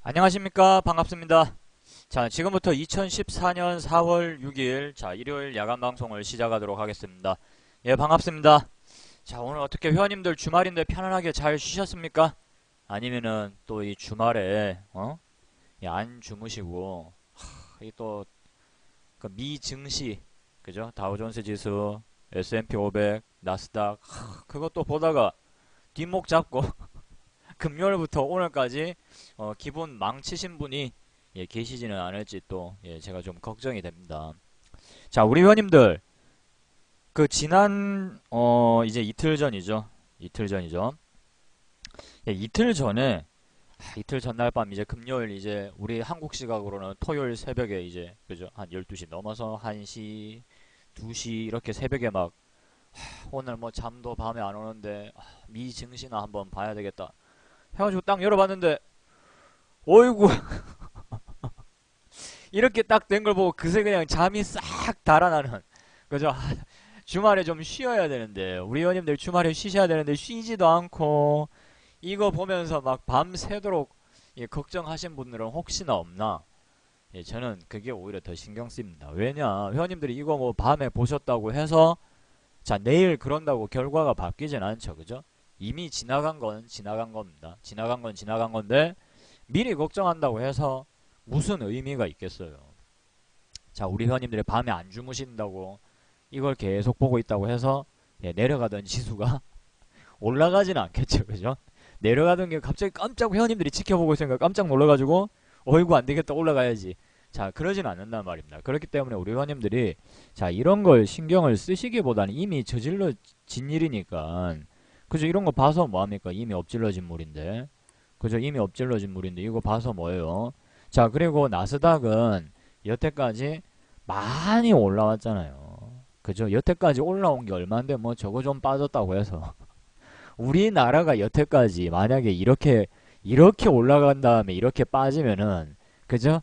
안녕하십니까. 반갑습니다. 자, 지금부터 2014년 4월 6일, 자, 일요일 야간 방송을 시작하도록 하겠습니다. 예, 반갑습니다. 자, 오늘 어떻게 회원님들 주말인데 편안하게 잘 쉬셨습니까? 아니면은 또 이 주말에, 예, 안 주무시고, 이 또, 그 미증시, 그죠? 다우존스 지수, S&P 500, 나스닥, 그것도 보다가 뒷목 잡고, 금요일부터 오늘까지 기분 망치신 분이 계시지는 않을지 또 제가 좀 걱정이 됩니다. 자, 우리 회원님들 그 지난 이제 이틀 전이죠. 이틀 전이죠. 이틀 전에 이틀 전날 밤 이제 금요일 이제 우리 한국 시각으로는 토요일 새벽에 이제 그죠? 한 12시 넘어서 1시, 2시 이렇게 새벽에 막 오늘 뭐 잠도 밤에 안 오는데 미 증시나 한번 봐야 되겠다. 해가지고 딱 열어봤는데 어이구 이렇게 딱 된 걸 보고 그새 그냥 잠이 싹 달아나는 그죠? 주말에 좀 쉬어야 되는데 우리 회원님들 주말에 쉬셔야 되는데 쉬지도 않고 이거 보면서 막 밤새도록 걱정하신 분들은 혹시나 없나? 저는 그게 오히려 더 신경 쓰입니다. 왜냐 회원님들이 이거 뭐 밤에 보셨다고 해서 자 내일 그런다고 결과가 바뀌진 않죠. 그죠? 이미 지나간 건 지나간 겁니다. 지나간 건 지나간 건데 미리 걱정한다고 해서 무슨 의미가 있겠어요. 자, 우리 회원님들이 밤에 안 주무신다고 이걸 계속 보고 있다고 해서 내려가던 지수가 올라가지는 않겠죠. 그죠? 내려가던 게 갑자기 깜짝 회원님들이 지켜보고 있으니까 깜짝 놀라가지고 어이구 안 되겠다 올라가야지. 자, 그러진 않는단 말입니다. 그렇기 때문에 우리 회원님들이 자, 이런 걸 신경을 쓰시기보다는 이미 저질러진 일이니까 그죠? 이런 거 봐서 뭐합니까? 이미 엎질러진 물인데 그죠? 이미 엎질러진 물인데 이거 봐서 뭐예요? 자, 그리고 나스닥은 여태까지 많이 올라왔잖아요. 그죠? 여태까지 올라온 게 얼만데 뭐 저거 좀 빠졌다고 해서 우리나라가 여태까지 만약에 이렇게 올라간 다음에 이렇게 빠지면은 그죠?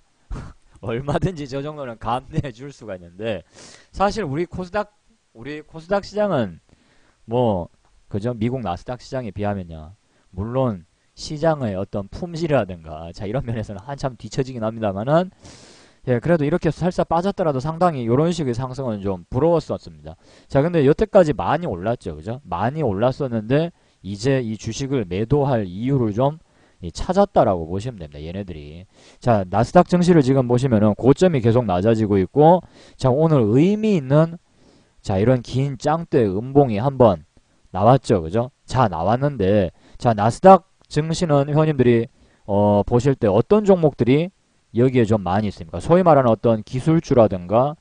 얼마든지 저 정도는 감내해 줄 수가 있는데 사실 우리 코스닥 시장은 뭐 그죠? 미국 나스닥 시장에 비하면요. 물론 시장의 어떤 품질이라든가 자 이런 면에서는 한참 뒤처지긴 합니다만은 그래도 이렇게 살짝 빠졌더라도 상당히 이런 식의 상승은 좀 부러웠었습니다. 자 근데 여태까지 많이 올랐죠. 그죠? 많이 올랐었는데 이제 이 주식을 매도할 이유를 좀 찾았다라고 보시면 됩니다. 얘네들이. 자 나스닥 증시를 지금 보시면은 고점이 계속 낮아지고 있고 자 오늘 의미 있는 자 이런 긴 짱대 음봉이 한번 나왔죠. 그죠? 자 나왔는데 자 나스닥 증시는 회원님들이 보실 때 어떤 종목들이 여기에 좀 많이 있습니까? 소위 말하는 어떤 기술주라든가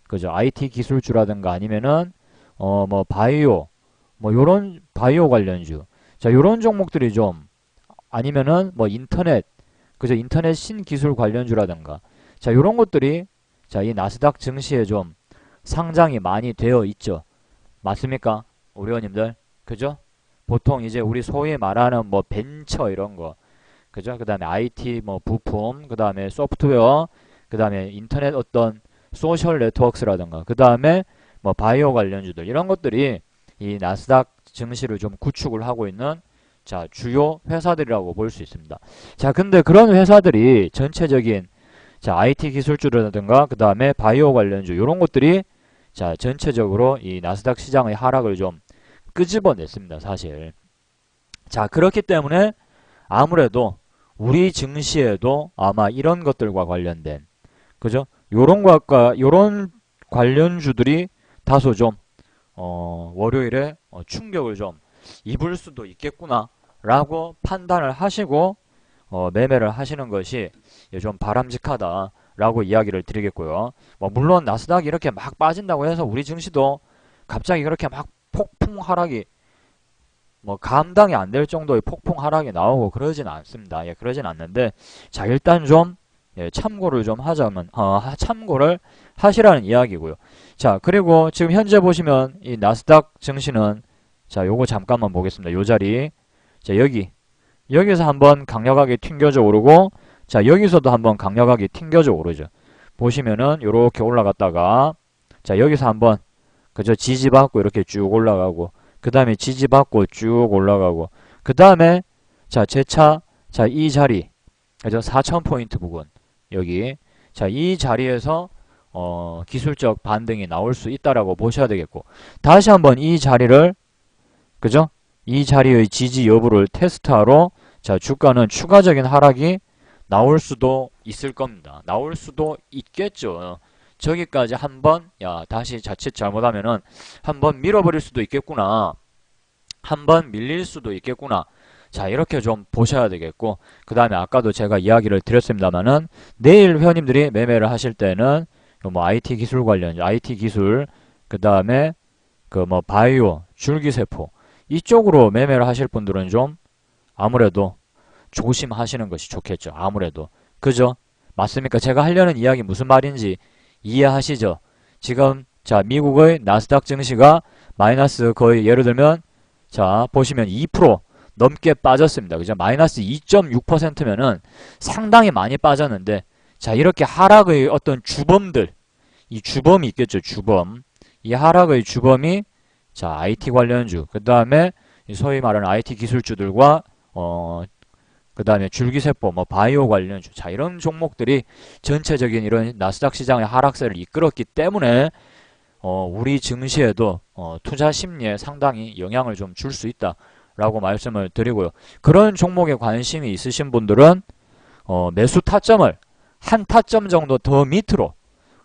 그죠? IT 기술주라든가 아니면은 뭐 바이오 뭐 요런 바이오 관련주 자 요런 종목들이 좀 아니면은 뭐 인터넷 그죠? 인터넷 신기술 관련주라든가 자 요런 것들이 자 이 나스닥 증시에 좀 상장이 많이 되어 있죠. 맞습니까? 우리 회원님들 그죠? 보통 이제 우리 소위 말하는 뭐 벤처 이런 거 그죠? 그 다음에 IT 뭐 부품 그 다음에 소프트웨어 그 다음에 인터넷 어떤 소셜 네트워크라든가 그 다음에 뭐 바이오 관련주들 이런 것들이 이 나스닥 증시를 좀 구축을 하고 있는 자 주요 회사들이라고 볼 수 있습니다. 자 근데 그런 회사들이 전체적인 자 IT 기술주라든가 그 다음에 바이오 관련주 이런 것들이 자 전체적으로 이 나스닥 시장의 하락을 좀 끄집어냈습니다. 사실. 자 그렇기 때문에 아무래도 우리 증시에도 아마 이런 것들과 관련된 그죠? 요런 관련주들이 다소 좀 월요일에 충격을 좀 입을 수도 있겠구나 라고 판단을 하시고 매매를 하시는 것이 좀 바람직하다 라고 이야기를 드리겠고요. 뭐 물론 나스닥이 이렇게 막 빠진다고 해서 우리 증시도 갑자기 그렇게 막 폭풍 하락이 뭐 감당이 안 될 정도의 폭풍 하락이 나오고 그러진 않습니다. 그러진 않는데 자 일단 좀 참고를 좀 하자면 참고를 하시라는 이야기고요. 자 그리고 지금 현재 보시면 이 나스닥 증시는 자 요거 잠깐만 보겠습니다. 요 자리 자 여기서 한번 강력하게 튕겨져 오르고 자 여기서도 한번 강력하게 튕겨져 오르죠. 보시면은 요렇게 올라갔다가 자 여기서 한번 그저 지지받고 이렇게 쭉 올라가고 그 다음에 지지받고 쭉 올라가고 그 다음에 자 재차 자 이 자리 그죠? 4,000포인트 부근. 여기. 자, 이 자리에서 기술적 반등이 나올 수 있다라고 보셔야 되겠고. 다시 한번 이 자리를, 그죠? 이 자리의 지지 여부를 테스트하러, 자, 주가는 추가적인 하락이 나올 수도 있을 겁니다. 나올 수도 있겠죠. 저기까지 한번, 야, 다시 자칫 잘못하면은 한번 밀어버릴 수도 있겠구나. 한번 밀릴 수도 있겠구나. 자, 이렇게 좀 보셔야 되겠고, 그 다음에 아까도 제가 이야기를 드렸습니다만은, 내일 회원님들이 매매를 하실 때는, 뭐, IT 기술 관련, IT 기술, 그 다음에, 그 뭐, 바이오, 줄기세포, 이쪽으로 매매를 하실 분들은 좀, 아무래도, 조심하시는 것이 좋겠죠. 아무래도. 그죠? 맞습니까? 제가 하려는 이야기 무슨 말인지 이해하시죠? 지금, 자, 미국의 나스닥 증시가 마이너스 거의, 예를 들면, 자, 보시면 2% 넘게 빠졌습니다. 그죠? 마이너스 2.6%면은 상당히 많이 빠졌는데, 자, 이렇게 하락의 어떤 주범들, 이 주범이 있겠죠, 주범. 이 하락의 주범이, 자, IT 관련주, 그 다음에 소위 말하는 IT 기술주들과, 그 다음에 줄기세포, 뭐, 바이오 관련주. 자, 이런 종목들이 전체적인 이런 나스닥 시장의 하락세를 이끌었기 때문에, 우리 증시에도, 투자 심리에 상당히 영향을 좀 줄 수 있다라고 말씀을 드리고요. 그런 종목에 관심이 있으신 분들은, 매수 타점을 한 타점 정도 더 밑으로,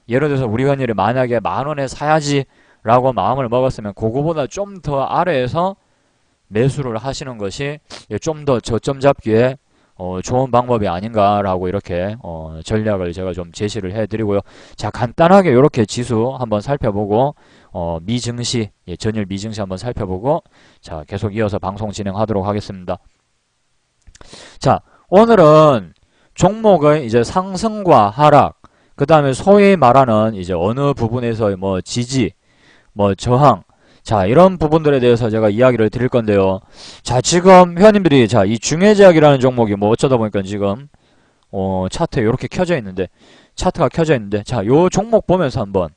예를 들어서 우리 회원님이 만약에 10,000원에 사야지라고 마음을 먹었으면, 그거보다 좀 더 아래에서 매수를 하시는 것이 좀 더 저점 잡기에 좋은 방법이 아닌가라고 이렇게 전략을 제가 좀 제시를 해드리고요. 자, 간단하게 이렇게 지수 한번 살펴보고 미증시, 전일 미증시 한번 살펴보고 자, 계속 이어서 방송 진행하도록 하겠습니다. 자, 오늘은 종목의 이제 상승과 하락, 그 다음에 소위 말하는 이제 어느 부분에서의 뭐 지지, 뭐 저항, 자, 이런 부분들에 대해서 제가 이야기를 드릴 건데요. 자, 지금 회원님들이, 자, 이 중해제약이라는 종목이 뭐 어쩌다 보니까 지금, 차트에 이렇게 켜져 있는데, 차트가 켜져 있는데, 자, 요 종목 보면서 한번,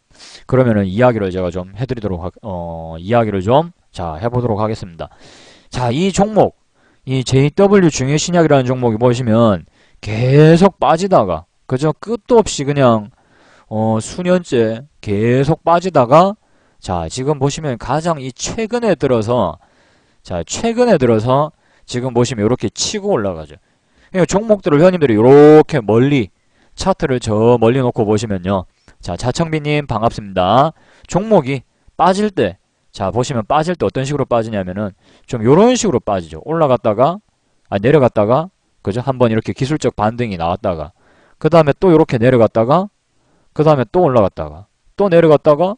그러면은 이야기를 제가 좀 해드리도록, 이야기를 좀, 자, 해보도록 하겠습니다. 자, 이 종목, 이 JW 중해신약이라는 종목이 보시면, 계속 빠지다가, 그저 끝도 없이 그냥, 수년째 계속 빠지다가, 자, 지금 보시면 가장 이 최근에 들어서, 자, 최근에 들어서 지금 보시면 이렇게 치고 올라가죠. 그러니까 종목들을 회원님들이 이렇게 멀리, 차트를 저 멀리 놓고 보시면요. 자, 자청비님 반갑습니다. 종목이 빠질 때, 자, 보시면 빠질 때 어떤 식으로 빠지냐면은 좀 이런 식으로 빠지죠. 올라갔다가, 내려갔다가, 그죠? 한번 이렇게 기술적 반등이 나왔다가, 그 다음에 또 이렇게 내려갔다가, 그 다음에 또 올라갔다가, 또 내려갔다가,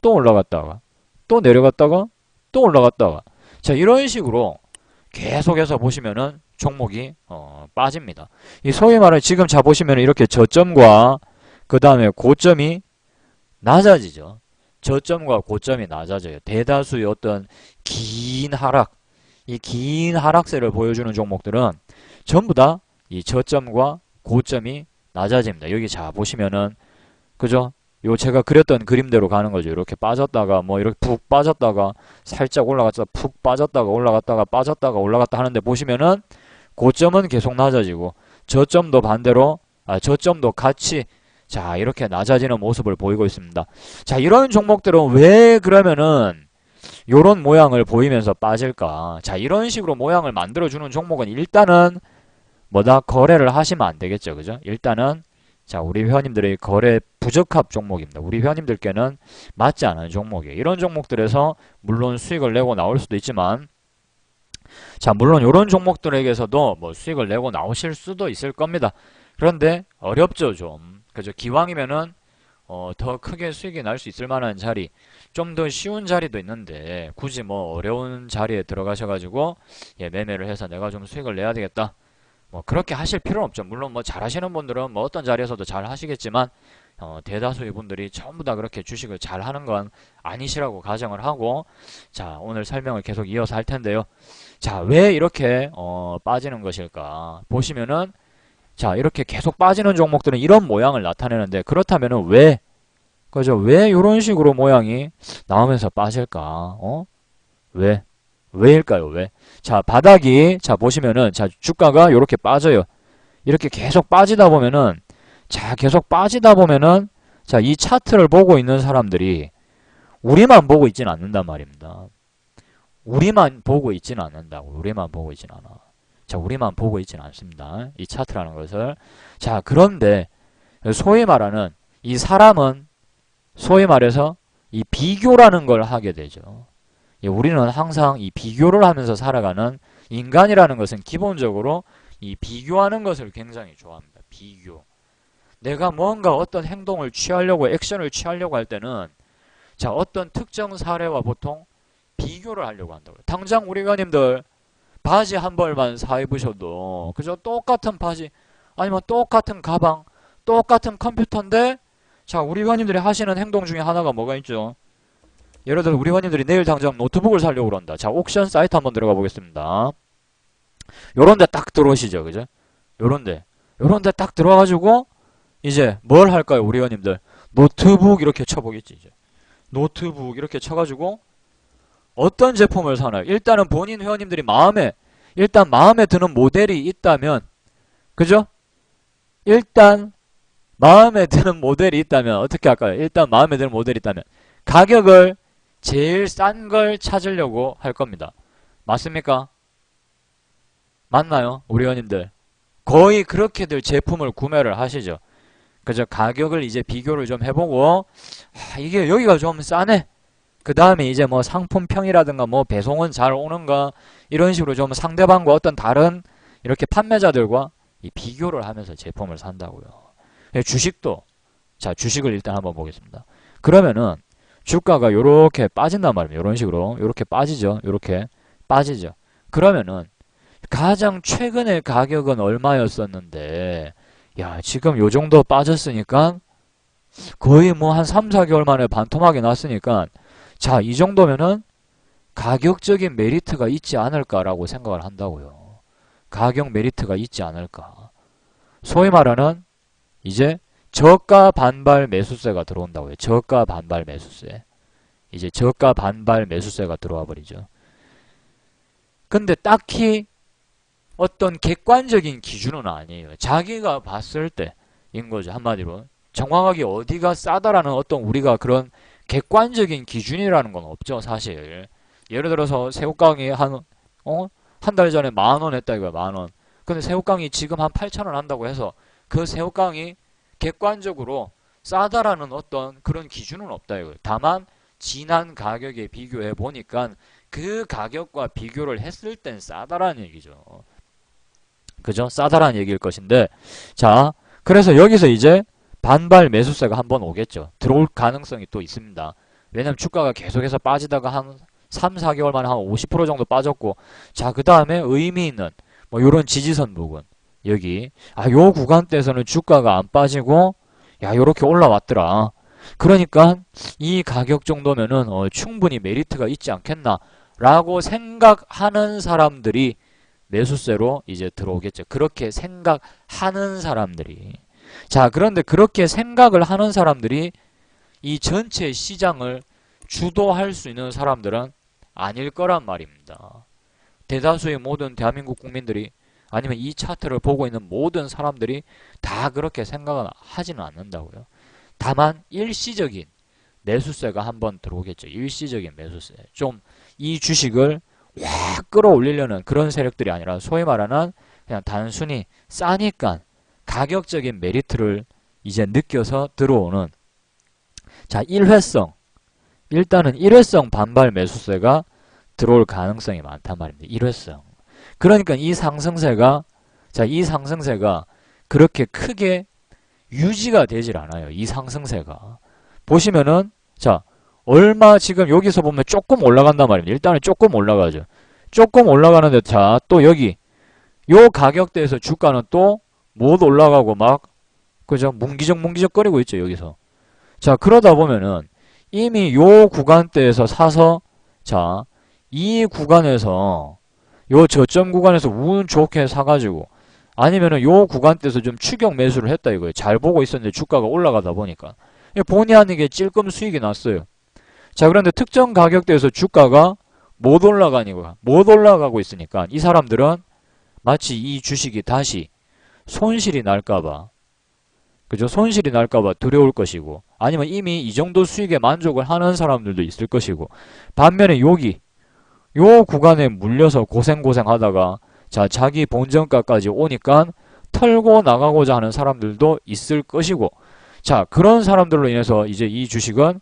또 올라갔다가 또 내려갔다가 또 올라갔다가 자 이런 식으로 계속해서 보시면은 종목이 빠집니다. 이 소위 말해 지금 자 보시면은 이렇게 저점과 그 다음에 고점이 낮아지죠. 저점과 고점이 낮아져요. 대다수의 어떤 긴 하락, 이 긴 하락세를 보여주는 종목들은 전부 다 이 저점과 고점이 낮아집니다. 여기 자 보시면은 그죠? 요 제가 그렸던 그림대로 가는 거죠. 이렇게 빠졌다가 뭐 이렇게 푹 빠졌다가 살짝 올라갔다가 푹 빠졌다가 올라갔다가 빠졌다가 올라갔다 하는데 보시면은 고점은 계속 낮아지고 저점도 반대로 저점도 같이 자 이렇게 낮아지는 모습을 보이고 있습니다. 자 이런 종목들은 왜 그러면은 요런 모양을 보이면서 빠질까? 자 이런 식으로 모양을 만들어주는 종목은 일단은 뭐다 거래를 하시면 안 되겠죠. 그죠? 일단은 자, 우리 회원님들의 거래 부적합 종목입니다. 우리 회원님들께는 맞지 않은 종목이에요. 이런 종목들에서 물론 수익을 내고 나올 수도 있지만 자, 물론 이런 종목들에게서도 뭐 수익을 내고 나오실 수도 있을 겁니다. 그런데 어렵죠, 좀. 그죠? 기왕이면은 더 크게 수익이 날 수 있을 만한 자리, 좀 더 쉬운 자리도 있는데 굳이 뭐 어려운 자리에 들어가셔가지고 매매를 해서 내가 좀 수익을 내야 되겠다. 뭐 그렇게 하실 필요는 없죠. 물론 뭐 잘하시는 분들은 뭐 어떤 자리에서도 잘 하시겠지만 대다수의 분들이 전부 다 그렇게 주식을 잘 하는 건 아니시라고 가정을 하고 자 오늘 설명을 계속 이어서 할 텐데요. 자 왜 이렇게 빠지는 것일까 보시면은 자 이렇게 계속 빠지는 종목들은 이런 모양을 나타내는데 그렇다면은 왜 그죠? 왜 이런 식으로 모양이 나오면서 빠질까? 왜? 왜일까요? 왜? 자, 바닥이, 자, 보시면은, 자, 주가가 이렇게 빠져요. 이렇게 계속 빠지다 보면은, 자, 계속 빠지다 보면은, 자, 이 차트를 보고 있는 사람들이 우리만 보고 있지는 않는단 말입니다. 우리만 보고 있지는 않는다고. 우리만 보고 있지는 않아. 자, 우리만 보고 있지는 않습니다. 이 차트라는 것을. 자, 그런데 소위 말하는 이 사람은 소위 말해서 이 비교라는 걸 하게 되죠. 우리는 항상 이 비교를 하면서 살아가는 인간이라는 것은 기본적으로 이 비교하는 것을 굉장히 좋아합니다. 비교. 내가 뭔가 어떤 행동을 취하려고 액션을 취하려고 할 때는 자, 어떤 특정 사례와 보통 비교를 하려고 한다고요. 당장 우리 가님들 바지 한 벌만 사 입으셔도 그죠? 똑같은 바지 아니면 똑같은 가방 똑같은 컴퓨터인데 자, 우리 가님들이 하시는 행동 중에 하나가 뭐가 있죠? 예를 들어 우리 가님들이 내일 당장 노트북을 사려고 그런다. 자, 옥션 사이트 한번 들어가 보겠습니다. 요런데 딱 들어오시죠. 그죠? 요런데 딱 들어와가지고 이제 뭘 할까요? 우리 가님들 노트북 이렇게 쳐보겠지. 이제 노트북 이렇게 쳐가지고 어떤 제품을 사나요? 일단은 본인 회원님들이 일단 마음에 드는 모델이 있다면, 그죠? 일단 마음에 드는 모델이 있다면 어떻게 할까요? 일단 마음에 드는 모델이 있다면 가격을 제일 싼 걸 찾으려고 할 겁니다. 맞습니까? 맞나요? 우리 회원님들 거의 그렇게들 제품을 구매를 하시죠. 그죠? 가격을 이제 비교를 좀 해보고 이게 여기가 좀 싸네. 그 다음에 이제 뭐 상품평이라든가 뭐 배송은 잘 오는가 이런 식으로 좀 상대방과 어떤 다른 이렇게 판매자들과 이 비교를 하면서 제품을 산다고요. 주식도 자, 주식을 일단 한번 보겠습니다. 그러면은 주가가 요렇게 빠진단 말입니다. 이런 식으로 요렇게 빠지죠. 요렇게 빠지죠. 그러면은 가장 최근의 가격은 얼마였었는데 야, 지금 요 정도 빠졌으니까 거의 뭐 한 3, 4개월 만에 반토막이 났으니까 자, 이 정도면은 가격적인 메리트가 있지 않을까라고 생각을 한다고요. 가격 메리트가 있지 않을까. 소위 말하는 이제 저가 반발 매수세가 들어온다고요. 저가 반발 매수세. 이제 저가 반발 매수세가 들어와 버리죠. 근데 딱히 어떤 객관적인 기준은 아니에요. 자기가 봤을 때인 거죠. 한마디로. 정확하게 어디가 싸다라는 어떤 우리가 그런 객관적인 기준이라는 건 없죠, 사실. 예를 들어서 새우깡이 한 달 전에 10,000원 했다 이거야, 10,000원. 근데 새우깡이 지금 한 8,000원 한다고 해서 그 새우깡이 객관적으로 싸다라는 어떤 그런 기준은 없다 이거예요. 다만 지난 가격에 비교해 보니까 그 가격과 비교를 했을 땐 싸다라는 얘기죠. 그죠? 싸다라는 얘기일 것인데 자, 그래서 여기서 이제 반발 매수세가 한번 오겠죠. 들어올 가능성이 또 있습니다. 왜냐면 주가가 계속해서 빠지다가 한 3, 4개월 만에 한 50% 정도 빠졌고 자, 그 다음에 의미 있는 뭐 요런 지지선 부분 여기 요 구간대에서는 주가가 안 빠지고 야, 요렇게 올라왔더라. 그러니까 이 가격 정도면은 충분히 메리트가 있지 않겠나 라고 생각하는 사람들이 매수세로 이제 들어오겠죠. 그렇게 생각하는 사람들이. 자, 그런데 그렇게 생각을 하는 사람들이 이 전체 시장을 주도할 수 있는 사람들은 아닐 거란 말입니다. 대다수의 모든 대한민국 국민들이 아니면 이 차트를 보고 있는 모든 사람들이 다 그렇게 생각은 하지는 않는다고요. 다만 일시적인 매수세가 한번 들어오겠죠. 일시적인 매수세. 좀 이 주식을 확 끌어올리려는 그런 세력들이 아니라 소위 말하는 그냥 단순히 싸니까 가격적인 메리트를 이제 느껴서 들어오는 자, 일단은 일회성 반발 매수세가 들어올 가능성이 많단 말입니다. 일회성. 그러니까 이 상승세가 그렇게 크게 유지가 되질 않아요. 이 상승세가. 보시면은 자, 얼마 지금 여기서 보면 조금 올라간단 말입니다. 일단은 조금 올라가죠. 조금 올라가는데 자, 또 여기 요 가격대에서 주가는 또 못 올라가고 막 그죠? 뭉기적 거리고 있죠, 여기서. 자, 그러다 보면은 이미 요 구간대에서 사서 자, 이 구간에서 요 저점 구간에서 운 좋게 사가지고 아니면은 요 구간대에서 좀 추격 매수를 했다 이거예요. 잘 보고 있었는데 주가가 올라가다 보니까 본의 아니게 찔끔 수익이 났어요. 자, 그런데 특정 가격대에서 주가가 못 올라가고 있으니까 이 사람들은 마치 이 주식이 다시 손실이 날까봐. 그죠? 손실이 날까봐 두려울 것이고, 아니면 이미 이 정도 수익에 만족을 하는 사람들도 있을 것이고, 반면에 요 구간에 물려서 고생 하다가, 자, 자기 본전가까지 오니까 털고 나가고자 하는 사람들도 있을 것이고, 자, 그런 사람들로 인해서 이제 이 주식은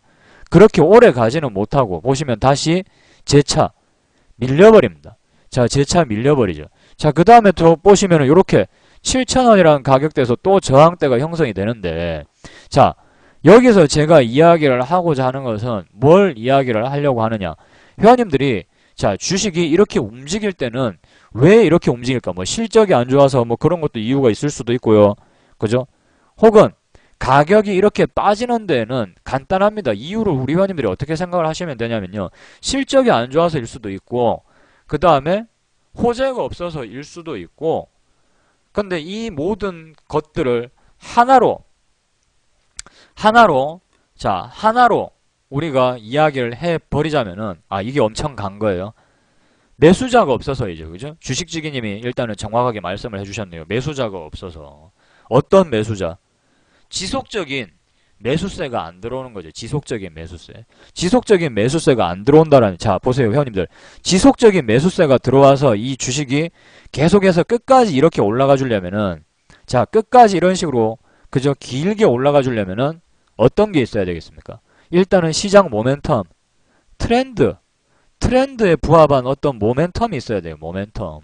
그렇게 오래 가지는 못하고, 보시면 다시 재차 밀려버립니다. 자, 재차 밀려버리죠. 자, 그 다음에 또 보시면은 요렇게 7,000원이라는 가격대에서 또 저항대가 형성이 되는데, 자, 여기서 제가 이야기를 하고자 하는 것은 뭘 이야기를 하려고 하느냐. 회원님들이, 자, 주식이 이렇게 움직일 때는 왜 이렇게 움직일까? 뭐 실적이 안 좋아서 뭐 그런 것도 이유가 있을 수도 있고요. 그죠? 혹은 가격이 이렇게 빠지는 데는 간단합니다. 이유를 우리 회원님들이 어떻게 생각을 하시면 되냐면요. 실적이 안 좋아서일 수도 있고, 그 다음에 호재가 없어서일 수도 있고, 근데 이 모든 것들을 하나로 우리가 이야기를 해버리자면은, 이게 엄청 간 거예요. 매수자가 없어서이죠. 그죠? 주식지기님이 일단은 정확하게 말씀을 해주셨네요. 매수자가 없어서. 어떤 매수자? 지속적인 매수세가 안 들어오는 거죠. 지속적인 매수세. 지속적인 매수세가 안 들어온다라는, 자, 보세요, 회원님들. 지속적인 매수세가 들어와서 이 주식이 계속해서 끝까지 이렇게 올라가 주려면은, 자, 끝까지 이런 식으로, 그저 길게 올라가 주려면은 어떤 게 있어야 되겠습니까? 일단은 시장 모멘텀, 트렌드에 부합한 어떤 모멘텀이 있어야 돼요. 모멘텀.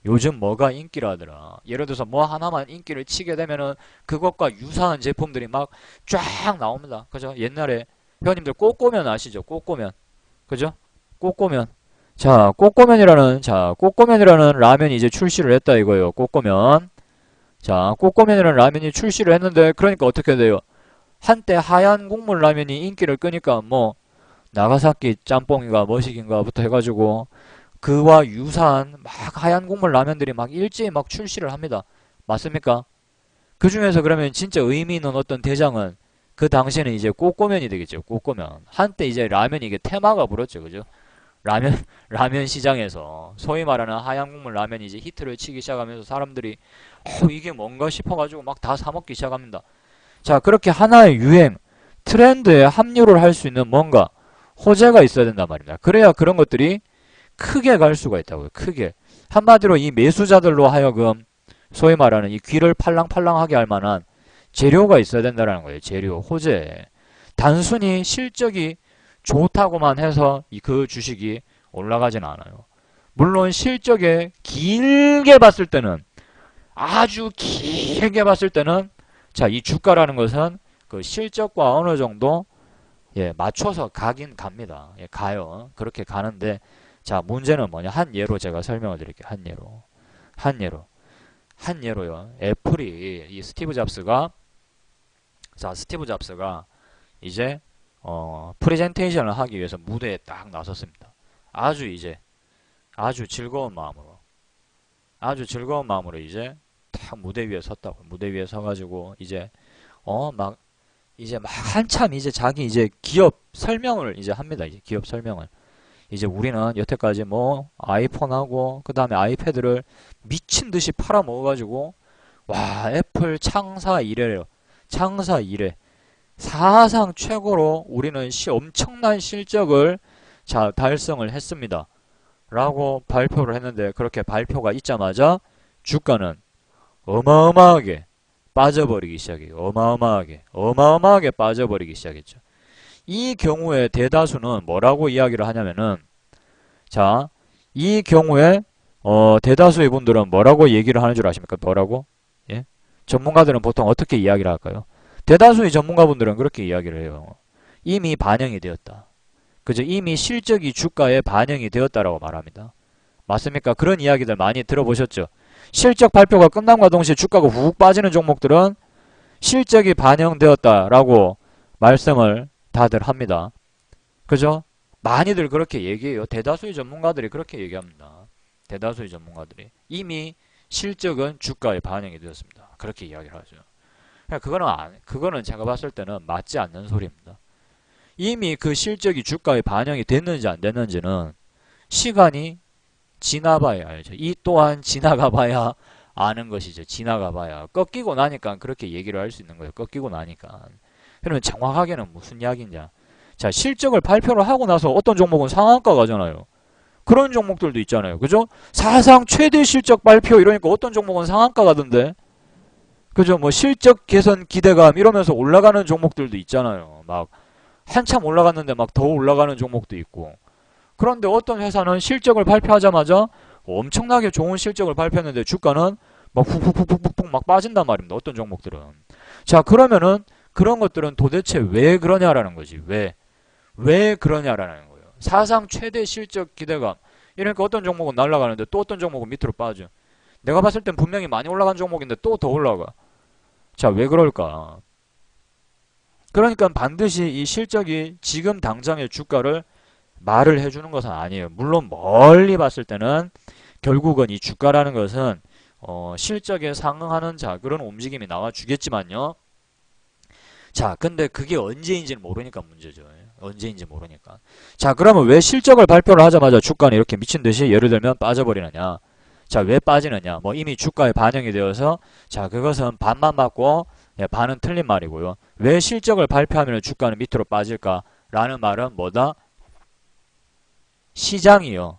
요즘 뭐가 인기라더라. 예를 들어서 뭐 하나만 인기를 치게 되면은 그것과 유사한 제품들이 막 쫙 나옵니다. 그죠? 옛날에 회원님들 꼬꼬면 아시죠? 꼬꼬면. 그죠? 꼬꼬면. 자, 꼬꼬면이라는 라면이 이제 출시를 했다 이거예요. 꼬꼬면. 자, 꼬꼬면이라는 라면이 출시를 했는데, 그러니까 어떻게 돼요? 한때 하얀 국물 라면이 인기를 끄니까 뭐 나가사키 짬뽕인가 머시기인가부터 해가지고 그와 유사한 막 하얀 국물 라면들이 막 일제히 막 출시를 합니다. 맞습니까? 그 중에서 그러면 진짜 의미 있는 어떤 대장은 그 당시에는 이제 꼬꼬면이 되겠죠. 꼬꼬면. 한때 이제 라면이 이게 테마가 불었죠. 그죠? 라면 시장에서 소위 말하는 하얀 국물 라면이 이제 히트를 치기 시작하면서 사람들이 이게 뭔가 싶어가지고 막 다 사먹기 시작합니다. 자, 그렇게 하나의 유행, 트렌드에 합류를 할 수 있는 뭔가 호재가 있어야 된단 말입니다. 그래야 그런 것들이 크게 갈 수가 있다고요. 크게. 한마디로 이 매수자들로 하여금 소위 말하는 이 귀를 팔랑팔랑하게 할 만한 재료가 있어야 된다는 거예요. 재료, 호재. 단순히 실적이 좋다고만 해서 그 주식이 올라가진 않아요. 물론 실적에 길게 봤을 때는, 아주 길게 봤을 때는, 자, 이 주가라는 것은 그 실적과 어느 정도 맞춰서 가긴 갑니다. 가요. 그렇게 가는데, 자, 문제는 뭐냐? 한 예로 제가 설명을 드릴게요. 한 예로요. 애플이 이 스티브 잡스가 이제 프레젠테이션을 하기 위해서 무대에 딱 나섰습니다. 아주 즐거운 마음으로 이제 딱 무대 위에 섰다고. 무대 위에 서가지고 이제 막 한참 이제 자기 이제 기업 설명을 이제 합니다. 이제 기업 설명을. 이제 우리는 여태까지 뭐 아이폰하고 그 다음에 아이패드를 미친 듯이 팔아먹어가지고, 와, 애플 창사 이래요. 창사 이래. 사상 최고로 우리는 엄청난 실적을 달성을 했습니다. 라고 발표를 했는데, 그렇게 발표가 있자마자 주가는 어마어마하게 빠져버리기 시작해요. 어마어마하게 빠져버리기 시작했죠. 이 경우에 대다수는 뭐라고 이야기를 하냐면은, 자, 이 경우에 대다수의 분들은 뭐라고 얘기를 하는 줄 아십니까? 뭐라고? 예? 전문가들은 보통 어떻게 이야기를 할까요? 대다수의 전문가분들은 그렇게 이야기를 해요. 이미 반영이 되었다. 그죠? 이미 실적이 주가에 반영이 되었다라고 말합니다. 맞습니까? 그런 이야기들 많이 들어보셨죠? 실적 발표가 끝남과 동시에 주가가 훅 빠지는 종목들은 실적이 반영되었다라고 말씀을 다들 합니다. 그죠? 많이들 그렇게 얘기해요. 대다수의 전문가들이 그렇게 얘기합니다. 대다수의 전문가들이 이미 실적은 주가에 반영이 되었습니다. 그렇게 이야기를 하죠. 그거는 제가 봤을 때는 맞지 않는 소리입니다. 이미 그 실적이 주가에 반영이 됐는지 안 됐는지는 시간이 지나봐야 알죠. 이 또한 지나가봐야 아는 것이죠. 지나가 봐야. 꺾이고 나니까 그렇게 얘기를 할 수 있는 거예요. 꺾이고 나니까. 그러면 정확하게는 무슨 이야기냐. 자, 실적을 발표를 하고 나서 어떤 종목은 상한가 가잖아요. 그런 종목들도 있잖아요. 그죠? 사상 최대 실적 발표 이러니까 어떤 종목은 상한가 가던데. 그죠? 뭐 실적 개선 기대감 이러면서 올라가는 종목들도 있잖아요. 막 한참 올라갔는데 막 더 올라가는 종목도 있고. 그런데 어떤 회사는 실적을 발표하자마자 엄청나게 좋은 실적을 발표했는데 주가는 막 훅훅훅훅훅 막 빠진단 말입니다. 어떤 종목들은. 자, 그러면은 그런 것들은 도대체 왜 그러냐라는 거지. 왜 그러냐라는 거예요. 사상 최대 실적 기대감. 이러니까 어떤 종목은 날아가는데 또 어떤 종목은 밑으로 빠져. 내가 봤을 땐 분명히 많이 올라간 종목인데 또 더 올라가. 자, 왜 그럴까? 그러니까 반드시 이 실적이 지금 당장의 주가를 말을 해주는 것은 아니에요. 물론 멀리 봤을 때는 결국은 이 주가라는 것은 실적에 상응하는 자 그런 움직임이 나와주겠지만요. 자, 근데 그게 언제인지는 모르니까 문제죠. 언제인지 모르니까. 자, 그러면 왜 실적을 발표를 하자마자 주가는 이렇게 미친 듯이 예를 들면 빠져버리느냐. 자, 왜 빠지느냐. 뭐 이미 주가에 반영이 되어서 자, 그것은 반만 맞고 반은 틀린 말이고요. 왜 실적을 발표하면 주가는 밑으로 빠질까라는 말은 뭐다? 시장이요.